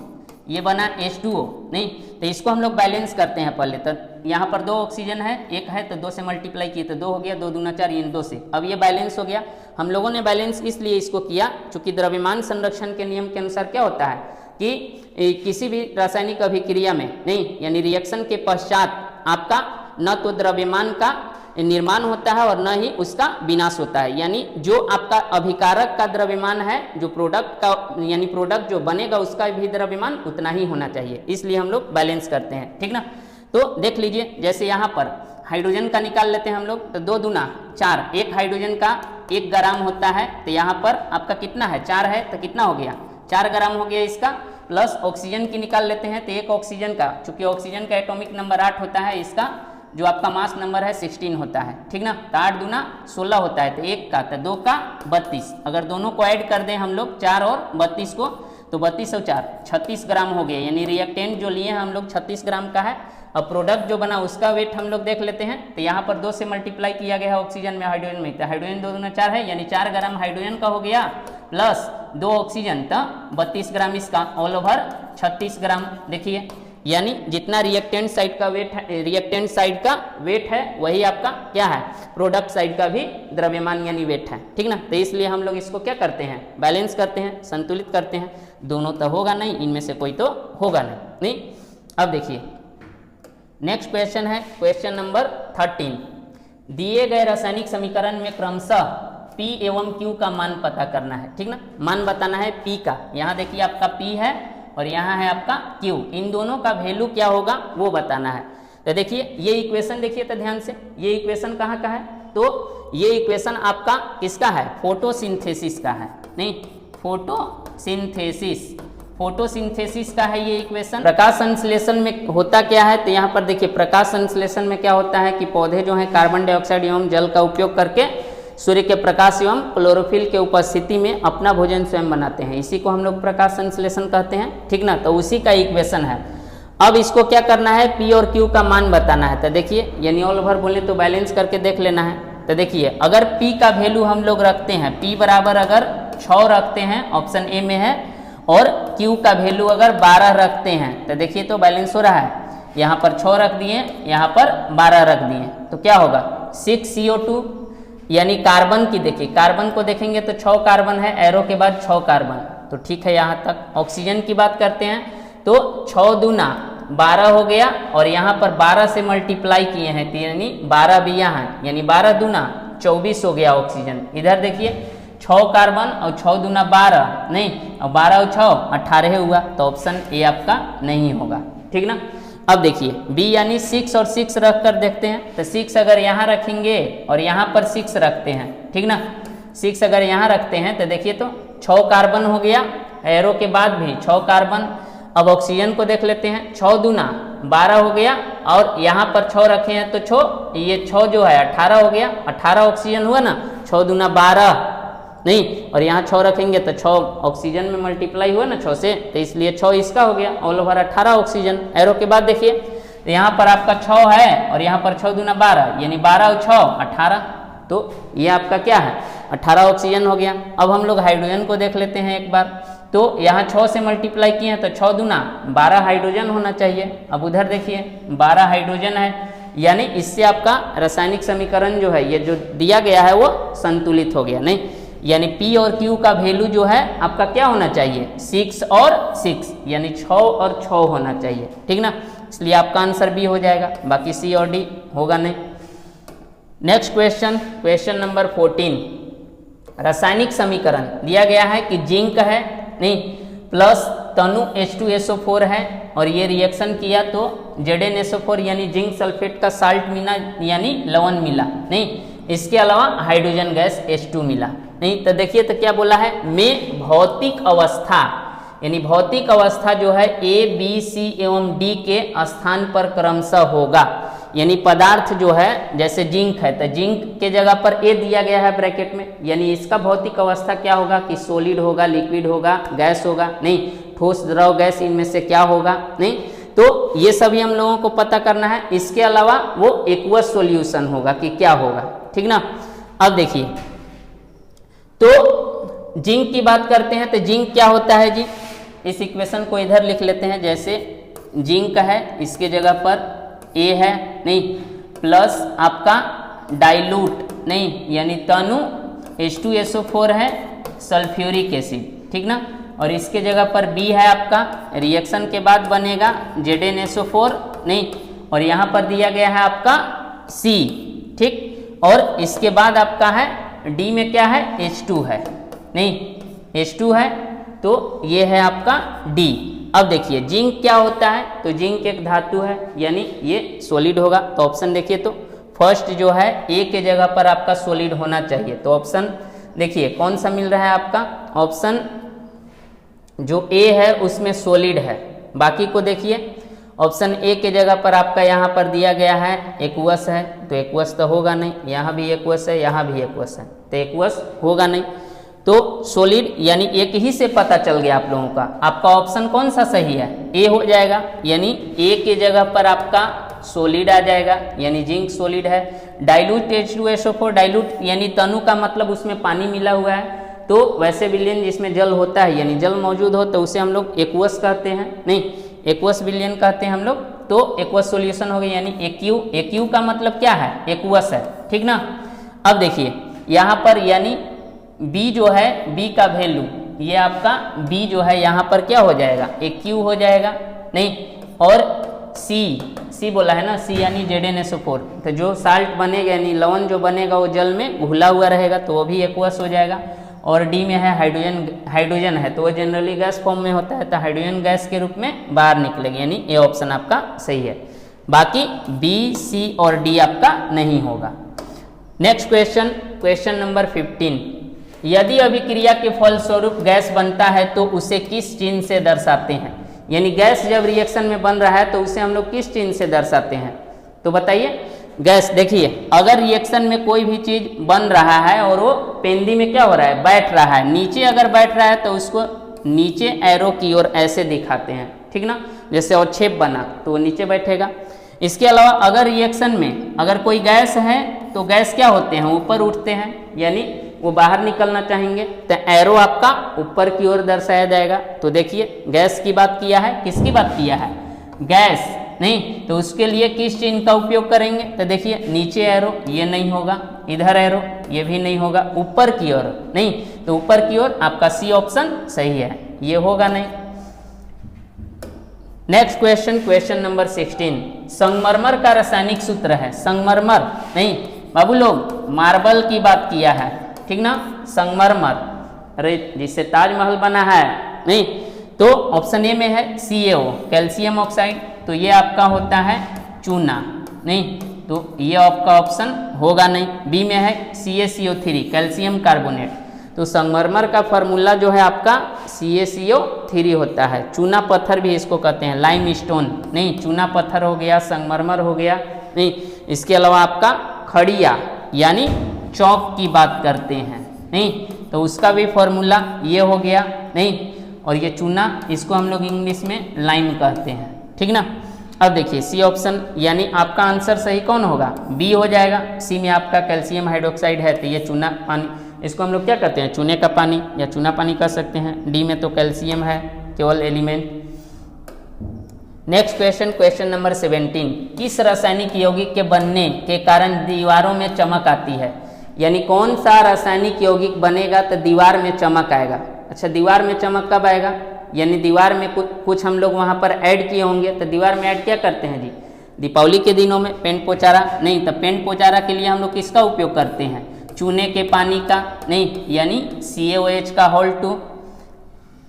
ये बना H2O नहीं, तो इसको हम लोग बैलेंस करते हैं पहले। तो यहाँ पर 2 ऑक्सीजन है, एक है तो 2 से मल्टीप्लाई किए तो 2 हो गया, 2 दूना 4 यानी 2 से, अब ये बैलेंस हो गया। हम लोगों ने बैलेंस इसलिए इसको किया चूंकि द्रव्यमान संरक्षण के नियम के अनुसार क्या होता है कि किसी भी रासायनिक अभिक्रिया में नहीं यानी रिएक्शन के पश्चात आपका न तो द्रव्यमान का निर्माण होता है और न ही उसका विनाश होता है, यानी जो आपका अभिकारक का द्रव्यमान है, जो प्रोडक्ट का यानी प्रोडक्ट जो बनेगा उसका भी द्रव्यमान उतना ही होना चाहिए, इसलिए हम लोग बैलेंस करते हैं, ठीक ना। तो देख लीजिए जैसे यहाँ पर हाइड्रोजन का निकाल लेते हैं हम लोग, तो 2 दूना 4, एक हाइड्रोजन का 1 ग्राम होता है, तो यहाँ पर आपका कितना है 4 है, तो कितना हो गया 4 ग्राम हो गया इसका, प्लस ऑक्सीजन की निकाल लेते हैं, तो एक ऑक्सीजन का, चूंकि ऑक्सीजन का एटॉमिक नंबर 8 होता है, इसका जो आपका मास नंबर है 16 होता है, ठीक ना। तो 8 दूना 16 होता है, तो 1 का तो 2 का 32, अगर दोनों को ऐड कर दें हम लोग 4 और 32 को, तो 32 और 4 36 ग्राम हो गया, यानी रिएक्टेंट जो लिए हैं हम लोग 36 ग्राम का है। अब प्रोडक्ट जो बना उसका वेट हम लोग देख लेते हैं, तो यहाँ पर 2 से मल्टीप्लाई किया गया है ऑक्सीजन में हाइड्रोजन में, तो हाइड्रोजन 2 दूना 4 है, यानी 4 ग्राम हाइड्रोजन का हो गया, प्लस 2 ऑक्सीजन, तो 32 ग्राम इसका, ऑल ओवर 36 ग्राम। देखिए यानी जितना रिएक्टेंट साइड का वेट है, रिएक्टेंट साइड का वेट है वही आपका क्या है प्रोडक्ट साइड का भी द्रव्यमान यानी वेट है, ठीक ना। तो इसलिए हम लोग इसको क्या करते हैं बैलेंस करते हैं, संतुलित करते हैं, दोनों तो होगा नहीं, इनमें से कोई तो होगा नहीं। अब देखिए नेक्स्ट क्वेश्चन है क्वेश्चन नंबर 13, दिए गए रासायनिक समीकरण में क्रमशः P एवं Q का मान पता करना है, ठीक ना, मान बताना है P का। यहाँ देखिए आपका P है और यहाँ है आपका Q, इन दोनों का वैल्यू क्या होगा वो बताना है। तो देखिए ये इक्वेशन देखिए तो ध्यान से, ये इक्वेशन कहाँ का है, तो ये इक्वेशन आपका किसका है फोटोसिंथेसिस का है नहीं, फोटोसिंथेसिस, फोटोसिंथेसिस का है ये इक्वेशन। प्रकाश संश्लेषण में होता क्या है, तो यहाँ पर देखिए प्रकाश संश्लेषण में क्या होता है कि पौधे जो है कार्बन डाइऑक्साइड एवं जल का उपयोग करके सूर्य के प्रकाश एवं क्लोरोफिल के उपस्थिति में अपना भोजन स्वयं बनाते हैं, इसी को हम लोग प्रकाश संश्लेषण कहते हैं, ठीक ना। तो उसी का इक्वेशन है। अब इसको क्या करना है P और Q का मान बताना है। तो देखिए यानी ऑल ओवर बोले तो बैलेंस करके देख लेना है। तो देखिए अगर P का वैल्यू हम लोग रखते हैं, P बराबर अगर 6 रखते हैं, ऑप्शन ए में है, और Q का वैल्यू अगर 12 रखते हैं, तो देखिए तो बैलेंस हो रहा है, यहाँ पर 6 रख दिए, यहाँ पर 12 रख दिए, तो क्या होगा 6 CO2, यानी कार्बन की देखिए, कार्बन को देखेंगे तो 6 कार्बन है, एरो के बाद 6 कार्बन, तो ठीक है यहाँ तक। ऑक्सीजन की बात करते हैं तो 6 दूना 12 हो गया, और यहाँ पर 12 से मल्टीप्लाई किए हैं, यानी 12 भी यहाँ है, यानी 12 दूना 24 हो गया ऑक्सीजन। इधर देखिए 6 कार्बन और 6 दूना 12 नहीं, और 12 और 6 18 हुआ, तो ऑप्शन ए आपका नहीं होगा, ठीक ना। अब देखिए बी यानी 6 और 6 रख कर देखते हैं, तो 6 अगर यहाँ रखेंगे और यहाँ पर 6 रखते हैं, ठीक ना, 6 अगर यहाँ रखते हैं तो देखिए तो 6 कार्बन हो गया, एरो के बाद भी 6 कार्बन। अब ऑक्सीजन को देख लेते हैं, 6 दूना 12 हो गया, और यहाँ पर 6 रखे हैं तो 6, ये 6 जो है 18 हो गया, 18 ऑक्सीजन हुआ ना, 6 दूना 12 नहीं, और यहाँ 6 रखेंगे तो 6 ऑक्सीजन में मल्टीप्लाई हुआ ना 6 से, तो इसलिए 6 इसका हो गया, ऑल ओवर 18 ऑक्सीजन। एरो के बाद देखिए तो यहाँ पर आपका 6 है और यहाँ पर 6 दूना 12, यानी 12 और 6 18, तो ये आपका क्या है 18 ऑक्सीजन हो गया। अब हम लोग हाइड्रोजन को देख लेते हैं एक बार, तो यहाँ 6 से मल्टीप्लाई किए हैं तो 6 दूना 12 हाइड्रोजन होना चाहिए। अब उधर देखिए 12 हाइड्रोजन है, यानी इससे आपका रासायनिक समीकरण जो है ये जो दिया गया है वो संतुलित हो गया नहीं, यानी P और Q का वैल्यू जो है आपका क्या होना चाहिए 6 और 6, यानी 6 और 6 होना चाहिए, ठीक ना। इसलिए आपका आंसर बी हो जाएगा, बाकी सी और डी होगा नहीं। नेक्स्ट क्वेश्चन, क्वेश्चन नंबर 14, रासायनिक समीकरण दिया गया है कि जिंक है नहीं प्लस तनु H2SO4 है और ये रिएक्शन किया तो ZnSO4 यानी जिंक सल्फेट का साल्ट मिला यानी लवण मिला नहीं, इसके अलावा हाइड्रोजन गैस H2 मिला नहीं। तो देखिए तो क्या बोला है, में भौतिक अवस्था यानी भौतिक अवस्था जो है A, B, C एवं D के स्थान पर क्रमशः होगा। यानी पदार्थ जो है जैसे जिंक है तो जिंक के जगह पर A दिया गया है ब्रैकेट में, यानी इसका भौतिक अवस्था क्या होगा कि सॉलिड होगा, लिक्विड होगा, गैस होगा नहीं, ठोस द्रव गैस इनमें से क्या होगा नहीं। तो ये सभी हम लोगों को पता करना है। इसके अलावा वो एक्वस सॉल्यूशन होगा कि क्या होगा, ठीक ना। अब देखिए तो जिंक की बात करते हैं तो जिंक क्या होता है जी, इस इक्वेशन को इधर लिख लेते हैं। जैसे जिंक है इसके जगह पर A है नहीं प्लस आपका डाइल्यूट नहीं यानी तनु H2SO4 है सल्फ्यूरिक एसिड, ठीक ना। और इसके जगह पर B है आपका, रिएक्शन के बाद बनेगा ZnSO4 नहीं, और यहाँ पर दिया गया है आपका C, ठीक। और इसके बाद आपका है D में क्या है H2 है नहीं, H2 है तो ये है आपका D। अब देखिए जिंक क्या होता है, तो जिंक एक धातु है यानी ये सॉलिड होगा। तो ऑप्शन देखिए तो फर्स्ट जो है A के जगह पर आपका सॉलिड होना चाहिए, तो ऑप्शन देखिए कौन सा मिल रहा है आपका, ऑप्शन जो A है उसमें सॉलिड है। बाकी को देखिए ऑप्शन A के जगह पर आपका यहाँ पर दिया गया है एक्वस है, तो एक्वस तो होगा नहीं, यहाँ भी एक्वस है, यहाँ भी एक्वस है, तो एक्वस होगा नहीं। तो सॉलिड यानी एक ही से पता चल गया आप लोगों का, आपका ऑप्शन कौन सा सही है, A हो जाएगा। यानी A के जगह पर आपका सॉलिड आ जाएगा यानी जिंक सॉलिड है। डाइल्यूट H2SO4 डाइल्यूट यानी तनु का मतलब उसमें पानी मिला हुआ है, तो वैसे विलयन जिसमें जल होता है यानी जल मौजूद हो तो उसे हम लोग एक्वस कहते हैं नहीं, एक्वस विलयन कहते हैं हम लोग। तो एक्वस सॉल्यूशन हो गया यानी AQ का मतलब क्या है, एक्वस है, ठीक ना। अब देखिए यहाँ पर यानी B जो है B का वैल्यू ये आपका B जो है यहाँ पर क्या हो जाएगा AQ हो जाएगा नहीं, और C बोला है ना, C यानी ZnSO4, तो जो साल्ट बनेगा यानी लवण जो बनेगा वो जल में घुला हुआ रहेगा तो वो भी एक्वस हो जाएगा। और D में है हाइड्रोजन है तो वो जनरली गैस फॉर्म में होता है, तो हाइड्रोजन गैस के रूप में बाहर निकलेगी, यानी ये ऑप्शन आपका सही है। बाकी B, C और D आपका नहीं होगा। नेक्स्ट क्वेश्चन, क्वेश्चन नंबर 15, यदि अभिक्रिया के फलस्वरूप गैस बनता है तो उसे किस चिन्ह से दर्शाते हैं। यानी गैस जब रिएक्शन में बन रहा है तो उसे हम लोग किस चिन्ह से दर्शाते हैं, तो बताइए। गैस देखिए अगर रिएक्शन में कोई भी चीज बन रहा है और वो पेंदी में क्या हो रहा है, बैठ रहा है, नीचे अगर बैठ रहा है तो उसको नीचे एरो की ओर ऐसे दिखाते हैं, ठीक ना। जैसे और छेप बना तो वो नीचे बैठेगा। इसके अलावा अगर रिएक्शन में अगर कोई गैस है तो गैस क्या होते हैं, ऊपर उठते हैं, यानी वो बाहर निकलना चाहेंगे तो एरो आपका ऊपर की ओर दर्शाया जाएगा। तो देखिए गैस की बात किया है, किसकी बात किया है, गैस नहीं, तो उसके लिए किस चिन्ह का उपयोग करेंगे, तो देखिए नीचे एरो ये नहीं होगा, इधर एरो ये भी नहीं होगा, ऊपर की ओर नहीं, तो ऊपर की ओर आपका C ऑप्शन सही है, ये होगा नहीं। नेक्स्ट क्वेश्चन, क्वेश्चन नंबर 16, संगमरमर का रासायनिक सूत्र है। संगमरमर नहीं बाबू लोग मार्बल की बात किया है, ठीक ना, संगमरमर, अरे जिससे ताजमहल बना है नहीं, तो ऑप्शन ए में है CaO कैल्शियम ऑक्साइड, तो ये आपका होता है चूना नहीं, तो ये आपका ऑप्शन होगा नहीं। बी में है CaCO3 कैल्शियम कार्बोनेट, तो संगमरमर का फार्मूला जो है आपका CaCO3 होता है। चूना पत्थर भी इसको कहते हैं, लाइम स्टोन नहीं, चूना पत्थर हो गया, संगमरमर हो गया नहीं। इसके अलावा आपका खड़िया यानी चौक की बात करते हैं नहीं, तो उसका भी फॉर्मूला ये हो गया नहीं, और ये चूना इसको हम लोग इंग्लिश में लाइम कहते हैं, ठीक ना। अब देखिए C ऑप्शन यानी आपका आंसर सही कौन होगा, B हो जाएगा। C में आपका कैल्शियम हाइड्रोक्साइड है तो ये चूना पानी, इसको हम लोग क्या कहते हैं, चूने का पानी या चूना पानी कह सकते हैं। D में तो कैल्शियम है केवल element. Next question, question number 17, किस रासायनिक यौगिक के बनने के कारण दीवारों में चमक आती है। यानी कौन सा रासायनिक यौगिक बनेगा तो दीवार में चमक आएगा। अच्छा दीवार में चमक कब आएगा, यानी दीवार में कुछ हम लोग वहाँ पर ऐड किए होंगे, तो दीवार में ऐड क्या करते हैं जी, दीपावली के दिनों में पेंट पोचारा नहीं, तो पेंट पोचारा के लिए हम लोग किसका उपयोग करते हैं? चूने के पानी का नहीं, यानी CaOH का होल 2।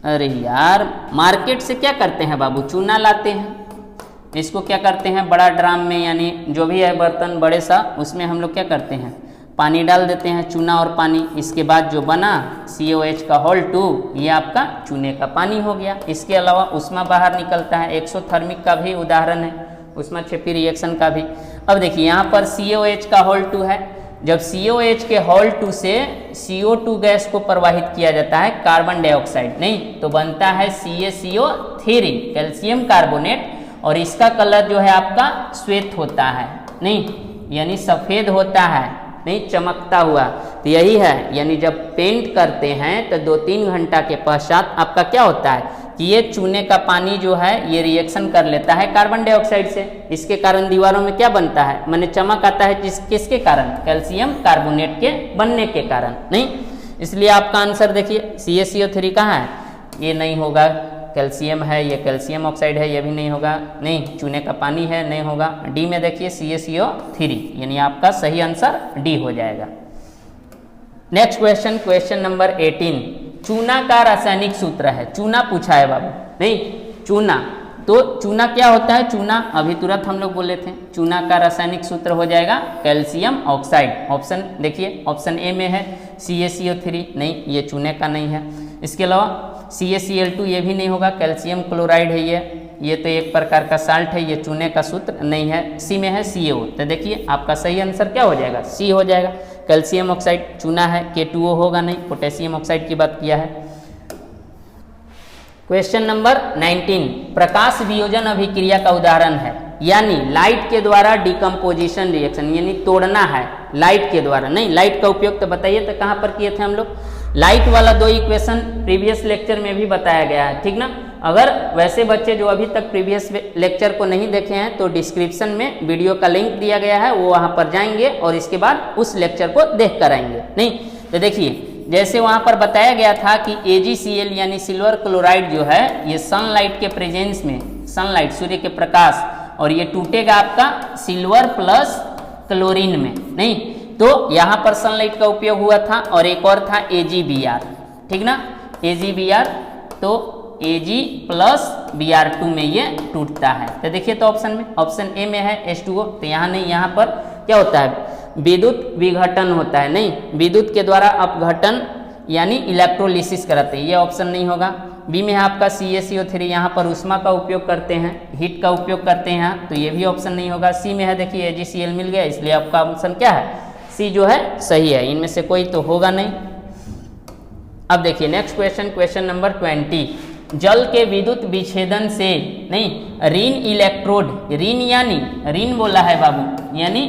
अरे यार, मार्केट से क्या करते हैं बाबू? चूना लाते हैं, इसको क्या करते हैं बड़ा ड्राम में, यानी जो भी है बर्तन बड़े सा, उसमें हम लोग क्या करते हैं पानी डाल देते हैं, चूना और पानी। इसके बाद जो बना CaOH का होल 2, ये आपका चूने का पानी हो गया। इसके अलावा उष्मा बाहर निकलता है, एक्सोथर्मिक का भी उदाहरण है, उष्मा क्षेपी रिएक्शन का भी। अब देखिए यहाँ पर CaOH का होल 2 है, जब CaOH के होल 2 से CO2 गैस को प्रवाहित किया जाता है कार्बन डाइऑक्साइड नहीं, तो बनता है CaCO3 कैल्शियम कार्बोनेट, और इसका कलर जो है आपका श्वेत होता है नहीं, यानी सफ़ेद होता है नहीं, चमकता हुआ। तो यही है, यानी जब पेंट करते हैं तो 2-3 घंटा के पश्चात आपका क्या होता है कि ये चूने का पानी जो है ये रिएक्शन कर लेता है कार्बन डाइऑक्साइड से। इसके कारण दीवारों में क्या बनता है, माने चमक आता है, किसके कारण? कैल्शियम कार्बोनेट के बनने के कारण नहीं। इसलिए आपका आंसर देखिए CaCO3 कहाँ है? ये नहीं होगा, कैल्शियम है, ये कैल्शियम ऑक्साइड है, ये भी नहीं होगा नहीं, चूने का पानी है, नहीं होगा। डी में देखिए CaCO3, यानी आपका सही आंसर डी हो जाएगा। नेक्स्ट क्वेश्चन, क्वेश्चन नंबर 18, चूना का रासायनिक सूत्र है। चूना पूछा है बाबू नहीं, चूना, तो चूना क्या होता है? चूना अभी तुरंत हम लोग बोले थे, चूना का रासायनिक सूत्र हो जाएगा कैल्शियम ऑक्साइड। ऑप्शन देखिए, ऑप्शन ए में है CaCO3 नहीं, ये चूने का नहीं है। इसके अलावा CaCl2 ये भी नहीं होगा, कैल्शियम क्लोराइड है ये तो एक प्रकार का साल्ट है, ये चूने का सूत्र नहीं है। सी में है CO, तो देखिए आपका सही आंसर क्या हो जाएगा? सी हो जाएगा। कैल्शियम ऑक्साइड चूना है, K2O होगा नहीं, पोटेशियम ऑक्साइड की बात किया है। क्वेश्चन नंबर 19, प्रकाश वियोजन अभिक्रिया का उदाहरण है, यानी लाइट के द्वारा डिकम्पोजिशन रिएक्शन, यानी तोड़ना है लाइट के द्वारा नहीं। लाइट का उपयोग तो बताइए तो कहाँ पर किए थे हम लोग? लाइट वाला 2 इक्वेशन प्रीवियस लेक्चर में भी बताया गया है, ठीक ना। अगर वैसे बच्चे जो अभी तक प्रीवियस लेक्चर को नहीं देखे हैं तो डिस्क्रिप्शन में वीडियो का लिंक दिया गया है, वो वहाँ पर जाएंगे और इसके बाद उस लेक्चर को देख कर आएंगे नहीं। तो देखिए जैसे वहाँ पर बताया गया था कि AgCl यानी सिल्वर क्लोराइड जो है ये सनलाइट के प्रेजेंस में, सनलाइट सूर्य के प्रकाश, और ये टूटेगा आपका सिल्वर प्लस क्लोरीन में नहीं। तो यहाँ पर सनलाइट का उपयोग हुआ था, और एक और था AgBr, ठीक ना, AgBr, तो Ag प्लस Br2 में ये टूटता है। तो देखिए तो ऑप्शन में, ऑप्शन ए में है H2O, तो यहाँ नहीं, यहाँ पर क्या होता है? विद्युत विघटन होता है नहीं, विद्युत के द्वारा अपघटन यानी इलेक्ट्रोलिसिस कराते हैं, ये ऑप्शन नहीं होगा। बी में है आपका CaCO3, यहाँ पर उष्मा का उपयोग करते हैं, हीट का उपयोग करते हैं, तो ये भी ऑप्शन नहीं होगा। सी में है देखिए AgCl मिल गया, इसलिए आपका ऑप्शन क्या है? सी जो है सही है, इनमें से कोई तो होगा नहीं। अब देखिए नेक्स्ट क्वेश्चन, क्वेश्चन नंबर 20, जल के विद्युत विच्छेदन से नहीं, ऋण इलेक्ट्रोड, ऋण यानी ऋण बोला है बाबू, यानी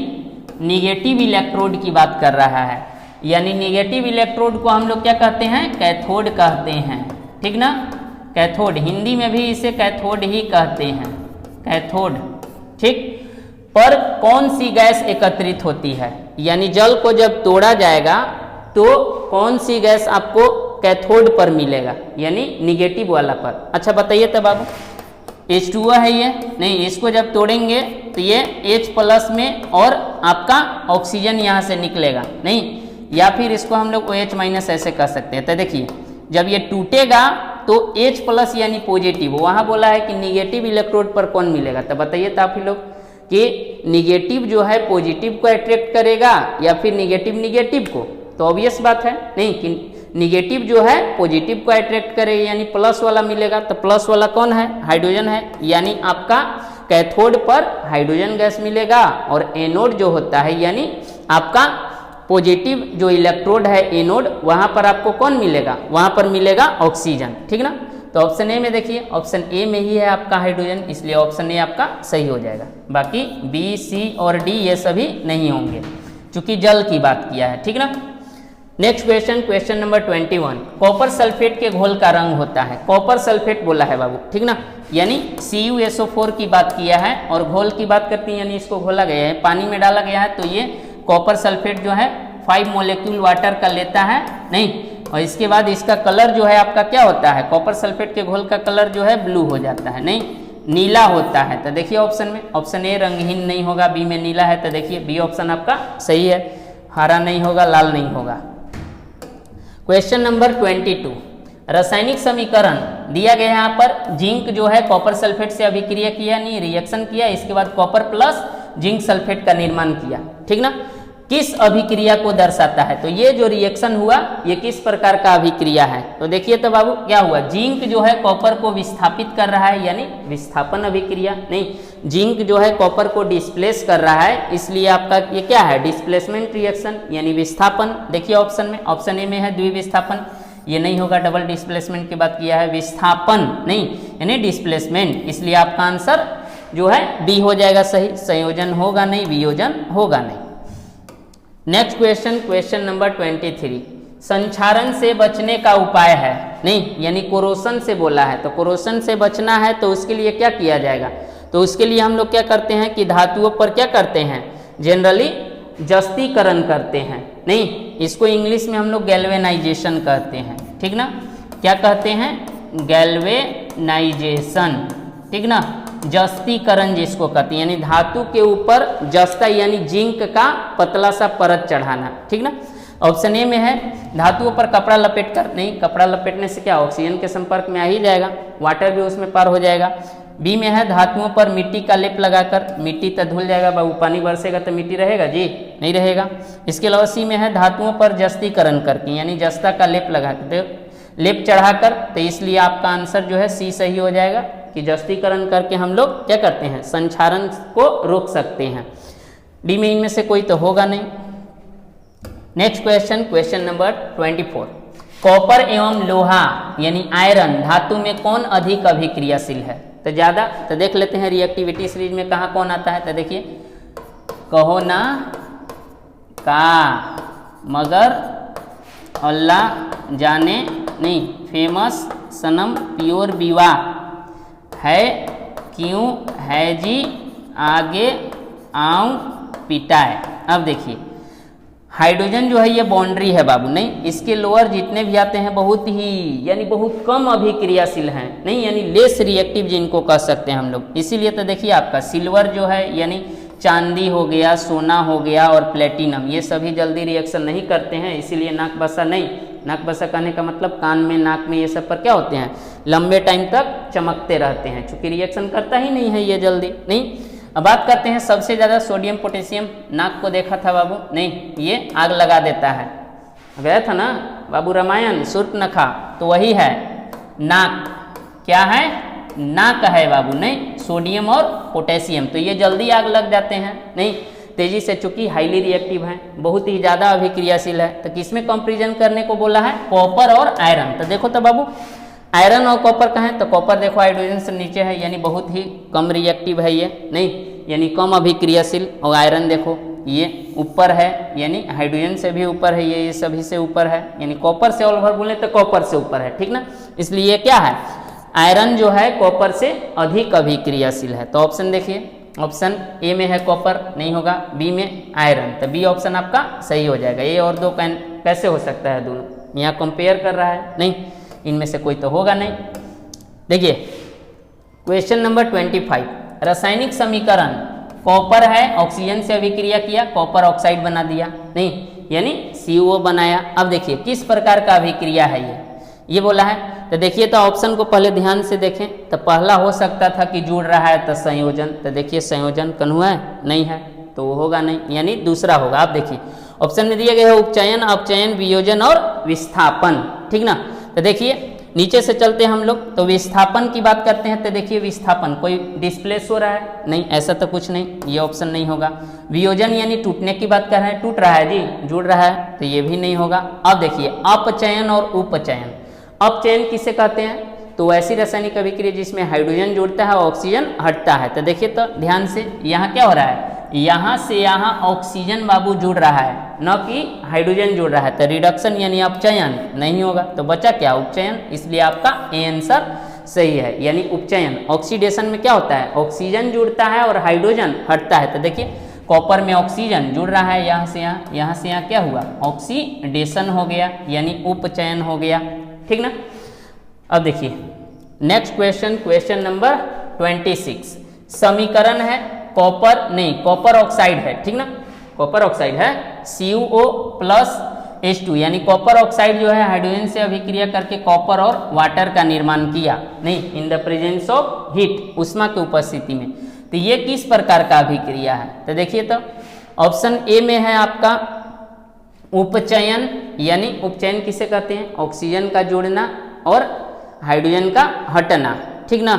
निगेटिव इलेक्ट्रोड की बात कर रहा है, यानी निगेटिव इलेक्ट्रोड को हम लोग क्या कहते हैं? कैथोड कहते हैं, ठीक ना, कैथोड, हिंदी में भी इसे कैथोड ही कहते हैं, कैथोड, ठीक। पर कौन सी गैस एकत्रित होती है, यानी जल को जब तोड़ा जाएगा तो कौन सी गैस आपको कैथोड पर मिलेगा, यानी निगेटिव वाला पर। अच्छा बताइए तब बाबू, H2O है ये नहीं, इसको जब तोड़ेंगे तो ये H+ में और आपका ऑक्सीजन यहाँ से निकलेगा नहीं, या फिर इसको हम लोग OH- ऐसे कह सकते हैं। तो देखिए जब ये टूटेगा तो H+ यानी पॉजिटिव, वहाँ बोला है कि निगेटिव इलेक्ट्रोड पर कौन मिलेगा, तो बताइए तो आप ही लोग कि निगेटिव जो है पॉजिटिव को अट्रैक्ट करेगा या फिर निगेटिव को, तो ऑब्वियस बात है नहीं कि निगेटिव जो है पॉजिटिव को अट्रैक्ट करेगा, यानी प्लस वाला मिलेगा। तो प्लस वाला कौन है? हाइड्रोजन है, यानी आपका कैथोड पर हाइड्रोजन गैस मिलेगा, और एनोड जो होता है यानी आपका पॉजिटिव जो इलेक्ट्रोड है एनोड, वहाँ पर आपको कौन मिलेगा? वहाँ पर मिलेगा ऑक्सीजन, ठीक ना। तो ऑप्शन ए में देखिए, ऑप्शन ए में ही है आपका हाइड्रोजन, इसलिए ऑप्शन ए आपका सही हो जाएगा। बाकी बी, सी और डी ये सभी नहीं होंगे, चूंकि जल की बात किया है, ठीक ना। Next question, question number 21, copper sulphate के घोल का रंग होता है, कॉपर सल्फेट बोला है बाबू, ठीक ना, यानी CuSO4 की बात किया है, और घोल की बात करती है यानी इसको घोला गया है, पानी में डाला गया है, तो ये कॉपर सल्फेट जो है 5 मॉलिक्यूल वाटर का लेता है नहीं, और इसके बाद इसका कलर जो है आपका क्या होता है? कॉपर सल्फेट के घोल का कलर जो है ब्लू हो जाता है नहीं, नीला होता है। तो देखिए ऑप्शन में, ऑप्शन ए रंगहीन नहीं होगा, बी में नीला है, तो देखिए बी ऑप्शन आपका सही है। हरा नहीं होगा, लाल नहीं होगा। क्वेश्चन नंबर 22, रासायनिक समीकरण दिया गया है यहाँ पर। जिंक जो है कॉपर सल्फेट से अभिक्रिया किया, नहीं रिएक्शन किया, इसके बाद कॉपर प्लस जिंक सल्फेट का निर्माण किया, ठीक ना। किस अभिक्रिया को दर्शाता है? तो ये जो रिएक्शन हुआ ये किस प्रकार का अभिक्रिया है? तो देखिए तो बाबू क्या हुआ, जिंक जो है कॉपर को विस्थापित कर रहा है, यानी विस्थापन अभिक्रिया, नहीं जिंक जो है कॉपर को डिस्प्लेस कर रहा है, इसलिए आपका ये क्या है, डिस्प्लेसमेंट रिएक्शन यानी विस्थापन। देखिए ऑप्शन में, ऑप्शन ए में है द्विविस्थापन, ये नहीं होगा, डबल डिस्प्लेसमेंट की बात किया है, विस्थापन नहीं यानी डिस्प्लेसमेंट, इसलिए आपका आंसर जो है डी हो जाएगा सही। संयोजन होगा नहीं, वियोजन होगा नहीं। नेक्स्ट क्वेश्चन, क्वेश्चन नंबर 23, संक्षारण से बचने का उपाय है, नहीं यानी कोरोशन से बोला है, तो कोरोशन से बचना है तो उसके लिए क्या किया जाएगा? तो उसके लिए हम लोग क्या करते हैं कि धातुओं पर क्या करते हैं, जनरली जस्तीकरण करते हैं, नहीं इसको इंग्लिश में हम लोग गैल्वेनाइजेशन कहते हैं, ठीक ना। क्या कहते हैं? गैल्वेनाइजेशन, ठीक ना, जस्तीकरण जिसको कहते हैं, यानी धातु के ऊपर जस्ता यानी जिंक का पतला सा परत चढ़ाना, ठीक ना। ऑप्शन ए में है धातुओं पर कपड़ा लपेट कर, नहीं कपड़ा लपेटने से क्या ऑक्सीजन के संपर्क में आ ही जाएगा, वाटर भी उसमें पार हो जाएगा। बी में है धातुओं पर मिट्टी का लेप लगाकर, मिट्टी तो धुल जाएगा बाबू, पानी बरसेगा तो मिट्टी रहेगा जी, नहीं रहेगा। इसके अलावा सी में है धातुओं पर जस्तीकरण करके, यानी जस्ता का लेप लगाकर, लेप चढ़ाकर, तो इसलिए आपका आंसर जो है सी सही हो जाएगा कि जस्तीकरण करके हम लोग क्या करते हैं, संक्षारण को रोक सकते हैं। डी में इनमें से कोई तो होगा नहीं। Next question, question number 24, copper एवं लोहा यानी आयरन धातु में कौन अधिक अभिक्रियाशील है? तो ज्यादा, तो देख लेते हैं रिएक्टिविटी सीरीज में कहाँ कौन आता है। तो देखिए कहो ना का मगर अल्लाह जाने, नहीं फेमस सनम प्योर विवाह है क्यों है जी आगे आऊं पिटाए। अब देखिए हाइड्रोजन जो है ये बाउंड्री है बाबू, नहीं इसके लोअर जितने भी आते हैं बहुत ही यानी बहुत कम अभिक्रियाशील हैं, नहीं यानी लेस रिएक्टिव जिनको कह सकते हैं हम लोग। इसीलिए तो देखिए आपका सिल्वर जो है यानी चांदी हो गया, सोना हो गया और प्लेटिनम, ये सभी जल्दी रिएक्शन नहीं करते हैं, इसीलिए नाक बसा नहीं। नाक बसा कहने का मतलब कान में, नाक में, ये सब पर क्या होते हैं, लंबे टाइम तक चमकते रहते हैं, चूंकि रिएक्शन करता ही नहीं है ये जल्दी, नहीं। अब बात करते हैं सबसे ज़्यादा सोडियम पोटेशियम, नाक को देखा था बाबू, नहीं ये आग लगा देता है, गया था ना बाबू रामायण शूर्पणखा, तो वही है नाक, क्या है नाक है बाबू, नहीं सोडियम और पोटेशियम, तो ये जल्दी आग लग जाते हैं, नहीं तेजी से, चूंकि हाईली रिएक्टिव है, बहुत ही ज़्यादा अभिक्रियाशील है। तो किसमें कंपेरिजन करने को बोला है, कॉपर और आयरन। तो देखो तो बाबू आयरन और कॉपर का है, तो कॉपर देखो हाइड्रोजन से नीचे है यानी बहुत ही कम रिएक्टिव है ये, नहीं यानी कम अभिक्रियाशील, और आयरन देखो ये ऊपर है यानी हाइड्रोजन से भी ऊपर है, ये सभी से ऊपर है, यानी कॉपर से ऑल ओवर बोले तो कॉपर से ऊपर है, ठीक ना। इसलिए क्या है, आयरन जो है कॉपर से अधिक अभिक्रियाशील है। तो ऑप्शन देखिए, ऑप्शन ए में है कॉपर, नहीं होगा, बी में आयरन, तो बी ऑप्शन आपका सही हो जाएगा। ए और दो कैसे हो सकता है, दोनों यहाँ कंपेयर कर रहा है, नहीं इनमें से कोई तो होगा नहीं। देखिए क्वेश्चन नंबर 25, रासायनिक समीकरण, कॉपर है ऑक्सीजन से अभिक्रिया किया, कॉपर ऑक्साइड बना दिया, नहीं यानी CO बनाया। अब देखिए किस प्रकार का अभिक्रिया है ये बोला है। तो देखिए तो ऑप्शन को पहले ध्यान से देखें, तो पहला हो सकता था कि जुड़ रहा है तो संयोजन, तो देखिए संयोजन कन्हुआ है, नहीं है तो वो होगा नहीं, यानी दूसरा होगा। आप देखिए ऑप्शन में दिए गए है उपचयन, अपचयन, वियोजन और विस्थापन, ठीक ना। तो देखिए नीचे से चलते हैं हम लोग, तो विस्थापन की बात करते हैं, तो देखिए विस्थापन कोई डिस्प्लेस हो रहा है, नहीं ऐसा तो कुछ नहीं, ये ऑप्शन नहीं होगा। वियोजन यानी टूटने की बात कर रहे हैं, टूट रहा है जी, जुड़ रहा है, तो ये भी नहीं होगा। अब देखिए अपचयन और उपचयन, अपचयन किसे कहते हैं, तो ऐसी रासायनिक अभिक्रिया जिसमें हाइड्रोजन जुड़ता है और ऑक्सीजन हटता है। तो देखिए तो ध्यान से यहाँ क्या हो रहा है, यहाँ से यहाँ ऑक्सीजन बाबू जुड़ रहा है, न कि हाइड्रोजन जुड़ रहा है, तो रिडक्शन यानी अपचयन नहीं होगा, तो बचा क्या उपचयन, इसलिए आपका ए आंसर सही है, यानी उपचयन। ऑक्सीडेशन में क्या होता है, ऑक्सीजन जुड़ता है और हाइड्रोजन हटता है। तो देखिए कॉपर में ऑक्सीजन जुड़ रहा है, यहाँ से यहाँ, यहाँ से यहाँ क्या हुआ, ऑक्सीडेशन हो गया यानी उपचयन हो गया, ठीक ना। अब देखिए नेक्स्ट क्वेश्चन, क्वेश्चन नंबर 26 समीकरण है कॉपर, नहीं कॉपर ऑक्साइड है, ठीक ना, कॉपर ऑक्साइड है CuO प्लस H2, यानी कॉपर ऑक्साइड जो है हाइड्रोजन से अभिक्रिया करके कॉपर और वाटर का निर्माण किया, नहीं in the presence of heat, उष्मा की उपस्थिति में। तो ये किस प्रकार का अभिक्रिया है? तो देखिए, तो ऑप्शन ए में है आपका उपचयन, यानी उपचयन किसे कहते हैं? ऑक्सीजन का जोड़ना और हाइड्रोजन का हटना, ठीक ना।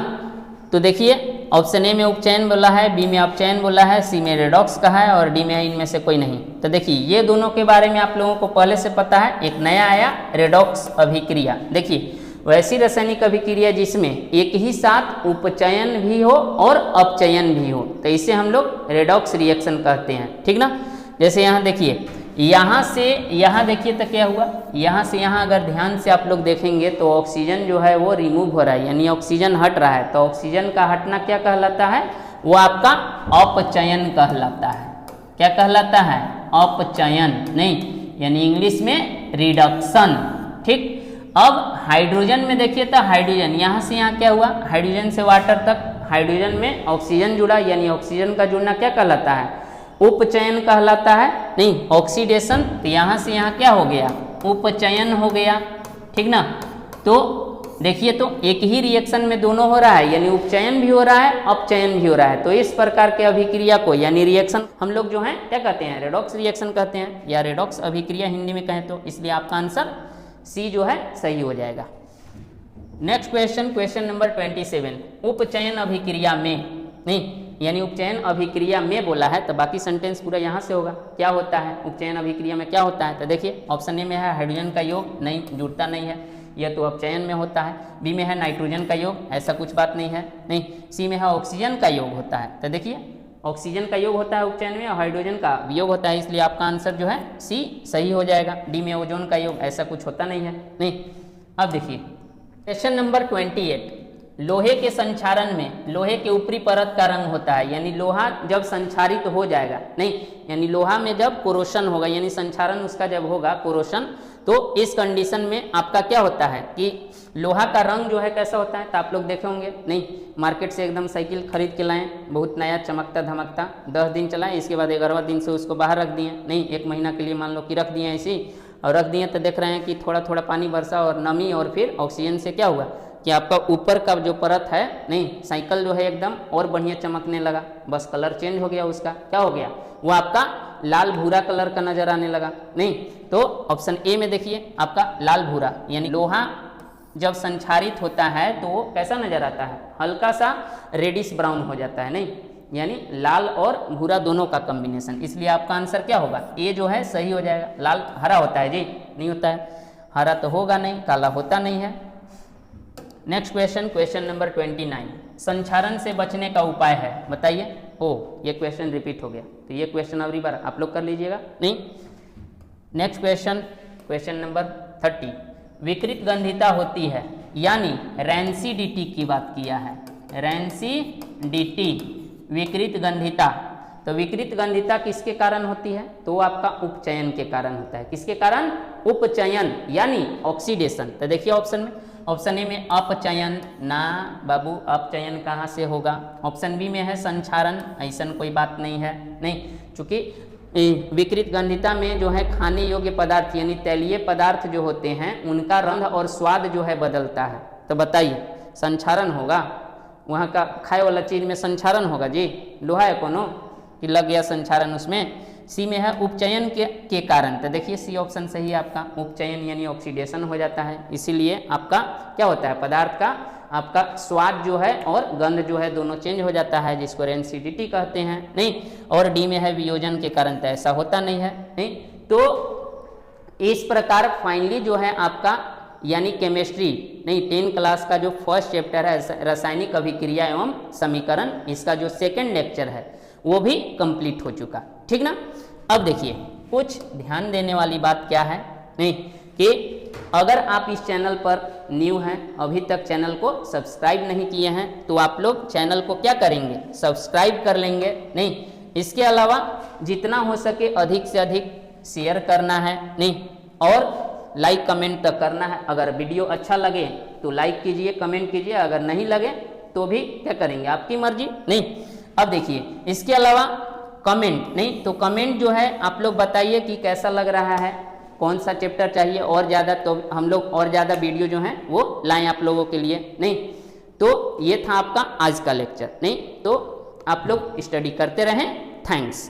तो देखिए ऑप्शन ए में उपचयन बोला है, बी में अपचयन बोला है, सी में रेडॉक्स कहा है और डी में है इनमें से कोई नहीं। तो देखिए ये दोनों के बारे में आप लोगों को पहले से पता है, एक नया आया रेडॉक्स अभिक्रिया। देखिए वैसी रासायनिक अभिक्रिया जिसमें एक ही साथ उपचयन भी हो और अपचयन भी हो, तो इसे हम लोग रेडॉक्स रिएक्शन कहते हैं, ठीक ना। जैसे यहाँ देखिए, यहाँ से यहाँ देखिए तो क्या हुआ, यहाँ से यहाँ अगर ध्यान से आप लोग देखेंगे तो ऑक्सीजन जो है वो रिमूव हो रहा है, यानी ऑक्सीजन हट रहा है। तो ऑक्सीजन का हटना क्या कहलाता है? वो आपका अपचयन कहलाता है। क्या कहलाता है? अपचयन, नहीं यानी इंग्लिश में रिडक्शन, ठीक। अब हाइड्रोजन में देखिए तो हाइड्रोजन यहाँ से यहाँ क्या हुआ, हाइड्रोजन से वाटर तक, हाइड्रोजन में ऑक्सीजन जुड़ा, यानी ऑक्सीजन का जुड़ना क्या कहलाता है? उपचयन कहलाता है, नहीं ऑक्सीडेशन। तो यहाँ से यहाँ क्या हो गया? उपचयन हो गया, ठीक ना। तो देखिए तो एक ही रिएक्शन में दोनों हो रहा है, यानी उपचयन भी हो रहा है, अपचयन भी हो रहा है। तो इस प्रकार के अभिक्रिया को यानी रिएक्शन हम लोग जो है क्या कहते हैं? रेडॉक्स रिएक्शन कहते हैं, या रेडॉक्स अभिक्रिया हिंदी में कहें तो। इसलिए आपका आंसर सी जो है सही हो जाएगा। नेक्स्ट क्वेश्चन, क्वेश्चन नंबर 27, उपचयन अभिक्रिया में, नहीं यानी उपचयन अभिक्रिया में बोला है, तो बाकी सेंटेंस पूरा यहाँ से होगा। क्या होता है उपचयन अभिक्रिया में, क्या होता है? तो देखिए ऑप्शन ए में है हाइड्रोजन का योग, नहीं जुड़ता नहीं है, यह तो अपचयन में होता है। बी में है नाइट्रोजन का योग, ऐसा कुछ बात नहीं है, नहीं। सी में है ऑक्सीजन का योग होता है, तो देखिए ऑक्सीजन का योग होता है उपचयन में और हाइड्रोजन का वियोग होता है, इसलिए आपका आंसर जो है सी सही हो जाएगा। डी में ओजोन का योग, ऐसा कुछ होता नहीं है, नहीं। अब देखिए क्वेश्चन नंबर 28, लोहे के संक्षारण में लोहे के ऊपरी परत का रंग होता है, यानी लोहा जब संक्षारित हो जाएगा, नहीं यानी लोहा में जब कोरोशन होगा, यानी संक्षारण उसका जब होगा कोरोशन, तो इस कंडीशन में आपका क्या होता है कि लोहा का रंग जो है कैसा होता है? तो आप लोग देखे होंगे, नहीं मार्केट से एकदम साइकिल खरीद के लाएं, बहुत नया चमकता धमकता, 10 दिन चलाएं, इसके बाद 11वां दिन से उसको बाहर रख दिए, नहीं 1 महीना के लिए मान लो कि रख दिए ऐसी, और रख दिए तो देख रहे हैं कि थोड़ा थोड़ा पानी बरसा और नमी और फिर ऑक्सीजन से क्या हुआ कि आपका ऊपर का जो परत है, नहीं साइकिल जो है एकदम और बढ़िया चमकने लगा, बस कलर चेंज हो गया उसका, क्या हो गया? वो आपका लाल भूरा कलर का नजर आने लगा, नहीं। तो ऑप्शन ए में देखिए आपका लाल भूरा, यानी लोहा जब संक्षारित होता है तो वो कैसा नजर आता है? हल्का सा रेडिश ब्राउन हो जाता है, नहीं यानी लाल और भूरा दोनों का कॉम्बिनेशन, इसलिए आपका आंसर क्या होगा? ए जो है सही हो जाएगा। लाल हरा होता है जी? नहीं होता है, हरा तो होगा नहीं, काला होता नहीं है। नेक्स्ट क्वेश्चन, क्वेश्चन नंबर 29, संक्षारण से बचने का उपाय है, बताइए। ओ ये क्वेश्चन रिपीट हो गया, तो ये क्वेश्चन अगली बार आप लोग कर लीजिएगा, नहीं। नेक्स्ट क्वेश्चन, क्वेश्चन नंबर 30, विकृत गंधिता होती है, यानी रैंसिडिटी की बात किया है, रैंसिडिटी विकृत गंधिता। तो विकृत गंधिता किसके कारण होती है? तो आपका उपचयन के कारण होता है। किसके कारण? उपचयन यानी ऑक्सीडेशन। तो देखिए ऑप्शन में, ऑप्शन ए में अपचयन, ना बाबू अपचयन कहाँ से होगा। ऑप्शन बी में है संक्षारण, ऐसा कोई बात नहीं है, नहीं, चूंकि विकृत गंधिता में जो है खाने योग्य पदार्थ यानी तैलीय पदार्थ जो होते हैं उनका रंग और स्वाद जो है बदलता है। तो बताइए संक्षारण होगा, वहाँ का खाए वाला चीज में संक्षारण होगा जी? लोहा है कोनो कि लग गया संक्षारण उसमें? सी में है उपचयन के कारण। तो देखिए सी ऑप्शन सही है आपका, उपचयन यानी ऑक्सीडेशन हो जाता है, इसीलिए आपका क्या होता है? पदार्थ का आपका स्वाद जो है और गंध जो है दोनों चेंज हो जाता है, जिसको रेंसिडिटी कहते हैं, नहीं। और डी में है वियोजन के कारण, तो ऐसा होता नहीं है, नहीं। तो इस प्रकार फाइनली जो है आपका यानी केमिस्ट्री, नहीं 10 क्लास का जो फर्स्ट चैप्टर है रासायनिक अभिक्रिया एवं समीकरण, इसका जो सेकंड लेक्चर है वो भी कंप्लीट हो चुका, ठीक ना। अब देखिए कुछ ध्यान देने वाली बात क्या है, नहीं कि अगर आप इस चैनल पर न्यू हैं, अभी तक चैनल को सब्सक्राइब नहीं किए हैं, तो आप लोग चैनल को क्या करेंगे? सब्सक्राइब कर लेंगे, नहीं। इसके अलावा जितना हो सके अधिक से अधिक शेयर करना है, नहीं, और लाइक कमेंट तक करना है। अगर वीडियो अच्छा लगे तो लाइक कीजिए, कमेंट कीजिए, अगर नहीं लगे तो भी क्या करेंगे, आपकी मर्जी। नहीं, अब देखिए इसके अलावा कमेंट, नहीं तो कमेंट जो है आप लोग बताइए कि कैसा लग रहा है, कौन सा चैप्टर चाहिए और ज़्यादा, तो हम लोग और ज़्यादा वीडियो जो है वो लाएं आप लोगों के लिए। नहीं तो ये था आपका आज का लेक्चर। नहीं तो आप लोग स्टडी करते रहें। थैंक्स।